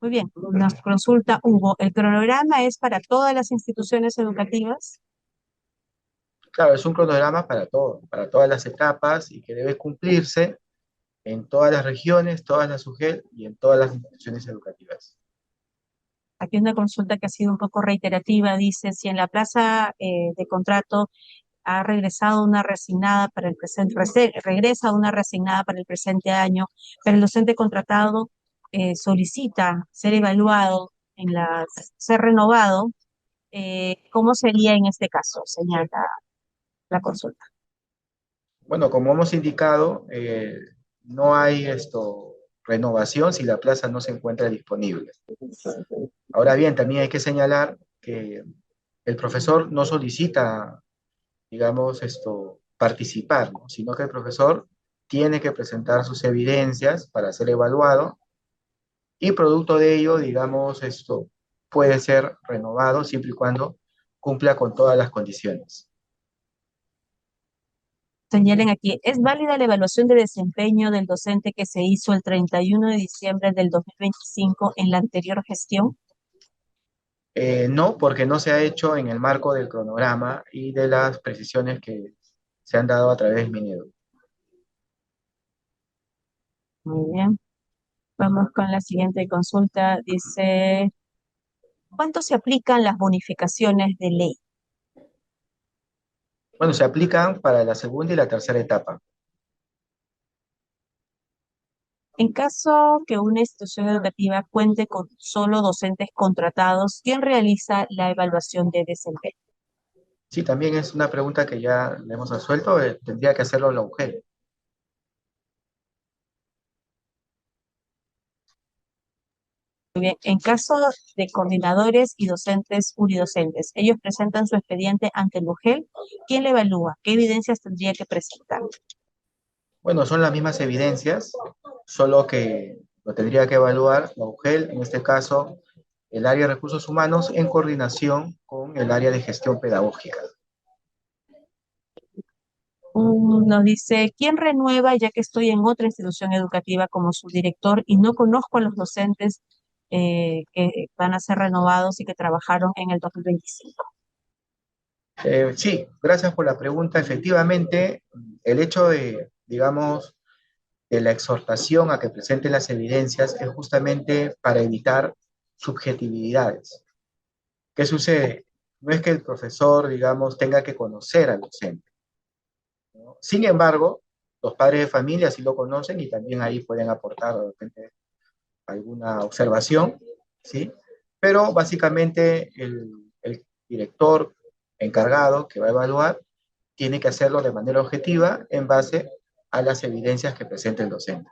Speaker 1: Muy bien, nos consulta Hugo, ¿el cronograma es para todas las instituciones educativas?
Speaker 3: Claro, es un cronograma para todo, para todas las etapas y que debe cumplirse en todas las regiones, todas las UGEL y en todas las instituciones educativas.
Speaker 1: Aquí una consulta que ha sido un poco reiterativa, dice, si en la plaza de contrato ha regresado una resignada para el presente, regresa una resignada para el presente año, pero el docente contratado solicita ser evaluado ser renovado, ¿cómo sería en este caso? Señala la consulta.
Speaker 3: Bueno, como hemos indicado, no hay renovación si la plaza no se encuentra disponible. Ahora bien, también hay que señalar que el profesor no solicita, digamos, participar, ¿no? Sino que el profesor tiene que presentar sus evidencias para ser evaluado y producto de ello, digamos, puede ser renovado siempre y cuando cumpla con todas las condiciones.
Speaker 1: Señalen aquí, ¿es válida la evaluación de desempeño del docente que se hizo el 31 de diciembre del 2025 en la anterior gestión?
Speaker 3: No, porque no se ha hecho en el marco del cronograma y de las precisiones que se han dado a través del Minedo.
Speaker 1: Muy bien. Vamos con la siguiente consulta. Dice, ¿cuánto se aplican las bonificaciones de ley?
Speaker 3: Bueno, se aplican para la segunda y la tercera etapa.
Speaker 1: En caso que una institución educativa cuente con solo docentes contratados, ¿quién realiza la evaluación de desempeño?
Speaker 3: Sí, también es una pregunta que ya le hemos resuelto, tendría que hacerlo la UGEL.
Speaker 1: Muy bien. En caso de coordinadores y docentes unidocentes, ellos presentan su expediente ante el UGEL. ¿Quién le evalúa? ¿Qué evidencias tendría que presentar?
Speaker 3: Bueno, son las mismas evidencias, solo que lo tendría que evaluar la UGEL, en este caso el área de recursos humanos en coordinación con el área de gestión pedagógica.
Speaker 1: Nos dice, ¿quién renueva ya que estoy en otra institución educativa como subdirector y no conozco a los docentes que van a ser renovados y que trabajaron en el 2025?
Speaker 3: Sí, gracias por la pregunta. Efectivamente, el hecho de, digamos, de la exhortación a que presenten las evidencias es justamente para evitar subjetividades. ¿Qué sucede? No es que el profesor, digamos, tenga que conocer al docente, ¿no? Sin embargo, los padres de familia sí lo conocen y también ahí pueden aportar de repente alguna observación, ¿sí? Pero básicamente el director encargado que va a evaluar tiene que hacerlo de manera objetiva en base a las evidencias que presente el docente.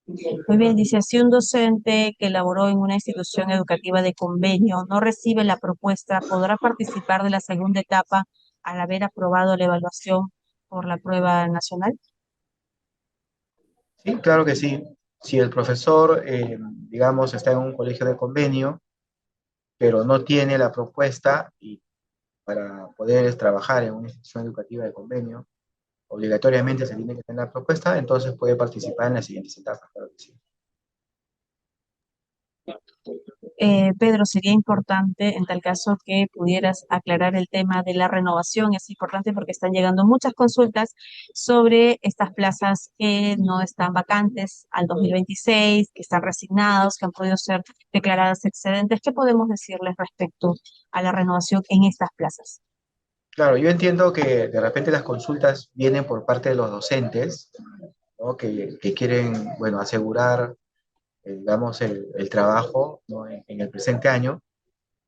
Speaker 1: Muy bien, dice, si un docente que elaboró en una institución educativa de convenio no recibe la propuesta, ¿podrá participar de la segunda etapa al haber aprobado la evaluación por la prueba nacional?
Speaker 3: Sí, claro que sí. Si el profesor, digamos, está en un colegio de convenio, pero no tiene la propuesta y para poder trabajar en una institución educativa de convenio, obligatoriamente se tiene que tener la propuesta, entonces puede participar en las siguientes etapas, claro que sí.
Speaker 1: Pedro, sería importante en tal caso que pudieras aclarar el tema de la renovación. Es importante porque están llegando muchas consultas sobre estas plazas que no están vacantes al 2026, que están resignados, que han podido ser declaradas excedentes. ¿Qué podemos decirles respecto a la renovación en estas plazas?
Speaker 3: Claro, yo entiendo que de repente las consultas vienen por parte de los docentes, ¿no? Que quieren, bueno, asegurar, digamos, el trabajo, ¿no? En el presente año.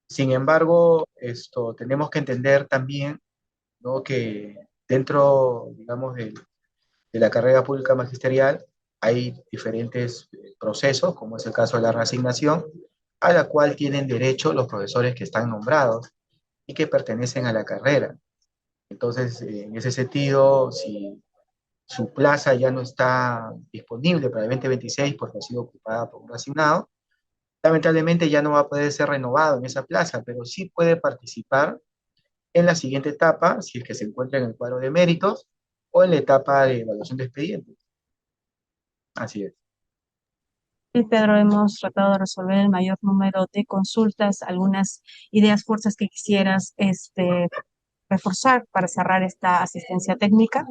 Speaker 3: Sin embargo, esto tenemos que entender también, ¿no? Que dentro, digamos, de la carrera pública magisterial hay diferentes procesos, como es el caso de la reasignación, a la cual tienen derecho los profesores que están nombrados y que pertenecen a la carrera. Entonces, en ese sentido, si su plaza ya no está disponible para el 2026 porque ha sido ocupada por un asignado, lamentablemente ya no va a poder ser renovado en esa plaza, pero sí puede participar en la siguiente etapa, si es que se encuentra en el cuadro de méritos, o en la etapa de evaluación de expedientes. Así es.
Speaker 1: Sí, Pedro, hemos tratado de resolver el mayor número de consultas, algunas ideas, fuerzas que quisieras reforzar para cerrar esta asistencia técnica.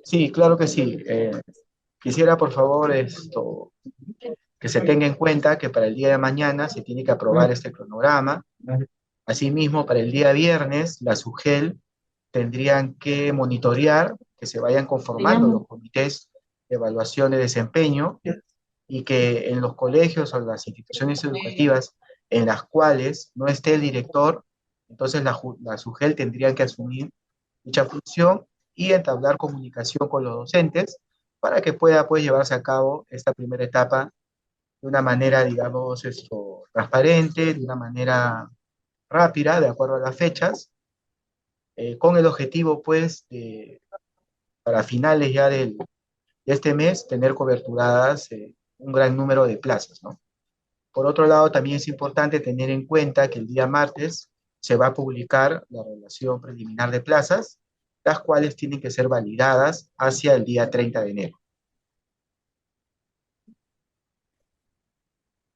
Speaker 3: Sí, claro que sí. Quisiera, por favor, que se tenga en cuenta que para el día de mañana se tiene que aprobar este cronograma. Asimismo, para el día viernes, la SUGEL tendrían que monitorear que se vayan conformando los comités de evaluación de desempeño y que en los colegios o las instituciones educativas en las cuales no esté el director, entonces la SUGEL tendría que asumir dicha función y entablar comunicación con los docentes para que pueda pues, llevarse a cabo esta primera etapa de una manera, digamos, transparente, de una manera rápida, de acuerdo a las fechas, con el objetivo, pues, para finales ya de este mes, tener coberturadas un gran número de plazas, ¿no? Por otro lado, también es importante tener en cuenta que el día martes se va a publicar la relación preliminar de plazas, las cuales tienen que ser validadas hacia el día 30 de enero.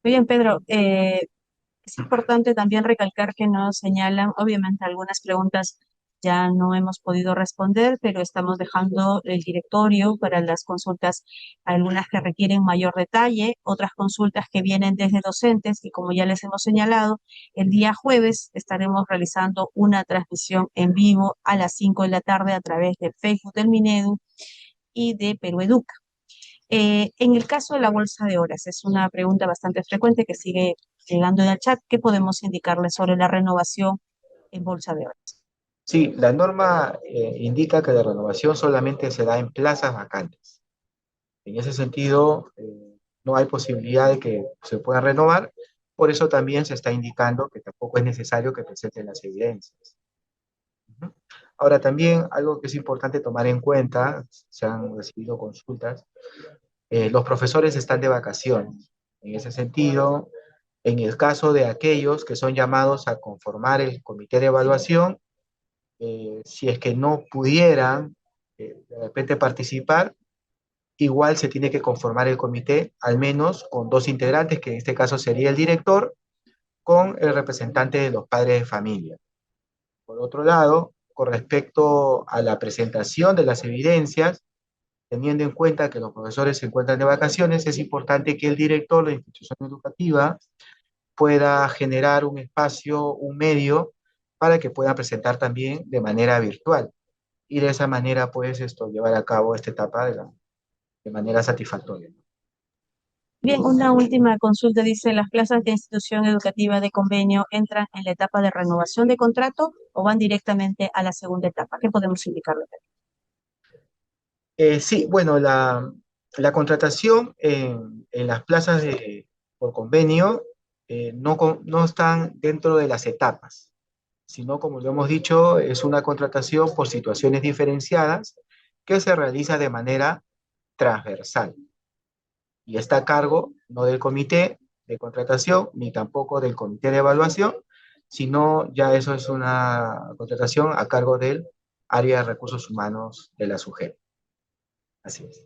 Speaker 1: Muy bien, Pedro. Es importante también recalcar que nos señalan, obviamente algunas preguntas ya no hemos podido responder, pero estamos dejando el directorio para las consultas, algunas que requieren mayor detalle, otras consultas que vienen desde docentes, y como ya les hemos señalado, el día jueves estaremos realizando una transmisión en vivo a las 5 de la tarde a través del Facebook del Minedu y de Perú Educa. En el caso de la bolsa de horas, es una pregunta bastante frecuente que sigue llegando en el chat. ¿Qué podemos indicarles sobre la renovación en bolsa de horas.
Speaker 3: Sí, la norma indica que la renovación solamente se da en plazas vacantes. En ese sentido, no hay posibilidad de que se pueda renovar, por eso también se está indicando que tampoco es necesario que presenten las evidencias. Ujú. Ahora, también algo que es importante tomar en cuenta, se han recibido consultas, los profesores están de vacaciones. En ese sentido, en el caso de aquellos que son llamados a conformar el comité de evaluación, si es que no pudieran de repente participar, igual se tiene que conformar el comité, al menos con dos integrantes, que en este caso sería el director, con el representante de los padres de familia. Por otro lado, con respecto a la presentación de las evidencias, teniendo en cuenta que los profesores se encuentran de vacaciones, es importante que el director de la institución educativa pueda generar un espacio, un medio, para que puedan presentar también de manera virtual. Y de esa manera, pues, llevar a cabo esta etapa de manera satisfactoria.
Speaker 1: Bien, una última consulta dice, ¿las plazas de institución educativa de convenio entran en la etapa de renovación de contrato o van directamente a la segunda etapa? ¿Qué podemos indicarle?
Speaker 3: Sí, bueno, la contratación en las plazas por convenio no están dentro de las etapas, sino, como lo hemos dicho, es una contratación por situaciones diferenciadas que se realiza de manera transversal y está a cargo no del comité de contratación ni tampoco del comité de evaluación, sino ya eso es una contratación a cargo del área de recursos humanos de la SUGEP. Así es.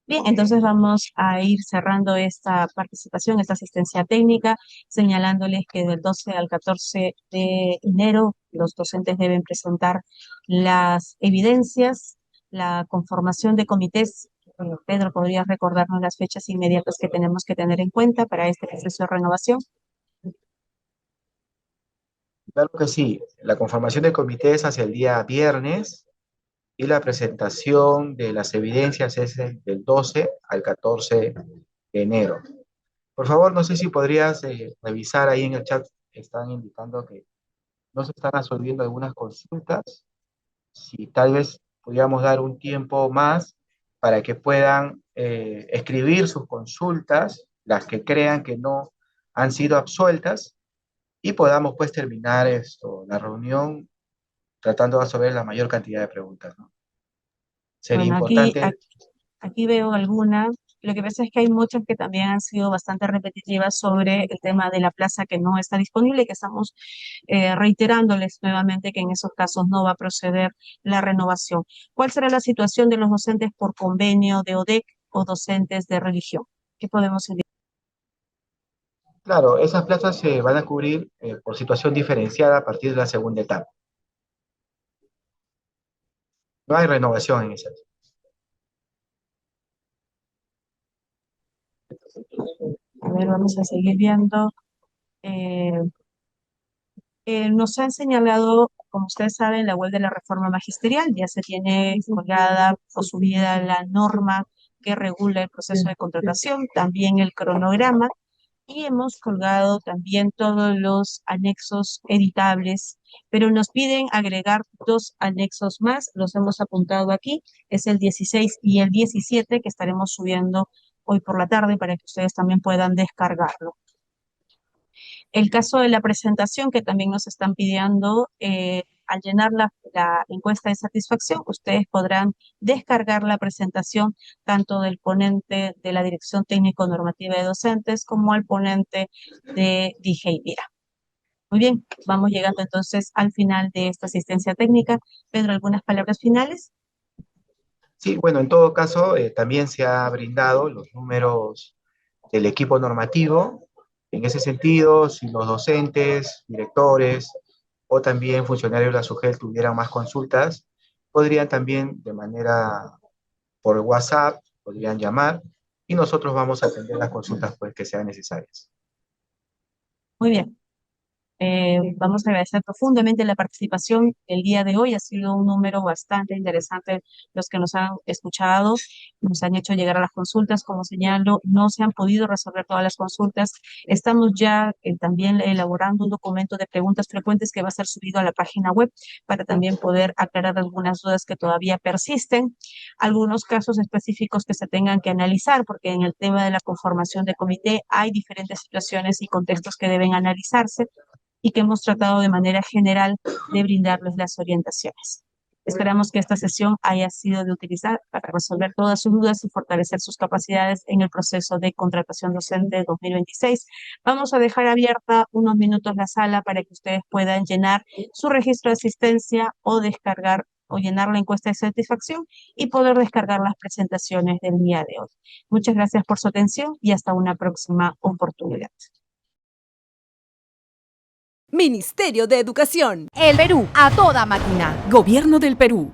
Speaker 1: Bien, entonces vamos a ir cerrando esta participación, esta asistencia técnica, señalándoles que del 12 al 14 de enero los docentes deben presentar las evidencias, la conformación de comités. Bueno, Pedro, ¿podrías recordarnos las fechas inmediatas que tenemos que tener en cuenta para este proceso de renovación?
Speaker 3: Claro que sí, la conformación del comité es hacia el día viernes y la presentación de las evidencias es del 12 al 14 de enero. Por favor, no sé si podrías revisar ahí en el chat, están indicando que no se están resolviendo algunas consultas, si tal vez pudiéramos dar un tiempo más para que puedan escribir sus consultas, las que crean que no han sido absueltas, y podamos pues terminar la reunión tratando de resolver la mayor cantidad de preguntas, ¿no? Sería
Speaker 1: Bueno, aquí,
Speaker 3: importante.
Speaker 1: aquí veo algunas. Lo que pasa es que hay muchas que también han sido bastante repetitivas sobre el tema de la plaza que no está disponible y que estamos reiterándoles nuevamente que en esos casos no va a proceder la renovación. ¿Cuál será la situación de los docentes por convenio de ODEC o docentes de religión? ¿Qué podemos indicar?
Speaker 3: Claro, esas plazas se van a cubrir por situación diferenciada a partir de la segunda etapa. No hay renovación en esas.
Speaker 1: A ver, vamos a seguir viendo. Eh, Nos han señalado, como ustedes saben, la web de la reforma magisterial. Ya se tiene colgada o subida la norma que regula el proceso de contratación, también el cronograma, y hemos colgado también todos los anexos editables, pero nos piden agregar dos anexos más, los hemos apuntado aquí, es el 16 y el 17 que estaremos subiendo hoy por la tarde para que ustedes también puedan descargarlo. El caso de la presentación que también nos están pidiendo, al llenar la encuesta de satisfacción, ustedes podrán descargar la presentación tanto del ponente de la Dirección Técnico-Normativa de Docentes como al ponente de DIGEIDIA. Muy bien, vamos llegando entonces al final de esta asistencia técnica. Pedro, ¿algunas palabras finales?
Speaker 3: Sí, bueno, en todo caso, también se ha brindado los números del equipo normativo. En ese sentido, si los docentes, directores o también funcionarios de la SUGEL tuvieran más consultas, podrían también de manera por WhatsApp, podrían llamar y nosotros vamos a atender las consultas pues, que sean necesarias.
Speaker 1: Muy bien. Vamos a agradecer profundamente la participación el día de hoy. Ha sido un número bastante interesante los que nos han escuchado, nos han hecho llegar a las consultas. Como señalo, no se han podido resolver todas las consultas. Estamos ya también elaborando un documento de preguntas frecuentes que va a ser subido a la página web para también poder aclarar algunas dudas que todavía persisten, algunos casos específicos que se tengan que analizar, porque en el tema de la conformación de comité hay diferentes situaciones y contextos que deben analizarse y que hemos tratado de manera general de brindarles las orientaciones. Esperamos que esta sesión haya sido de utilidad para resolver todas sus dudas y fortalecer sus capacidades en el proceso de contratación docente 2026. Vamos a dejar abierta unos minutos la sala para que ustedes puedan llenar su registro de asistencia o descargar o llenar la encuesta de satisfacción y poder descargar las presentaciones del día de hoy. Muchas gracias por su atención y hasta una próxima oportunidad.
Speaker 5: Ministerio de Educación.
Speaker 6: El Perú a toda máquina.
Speaker 5: Gobierno del Perú.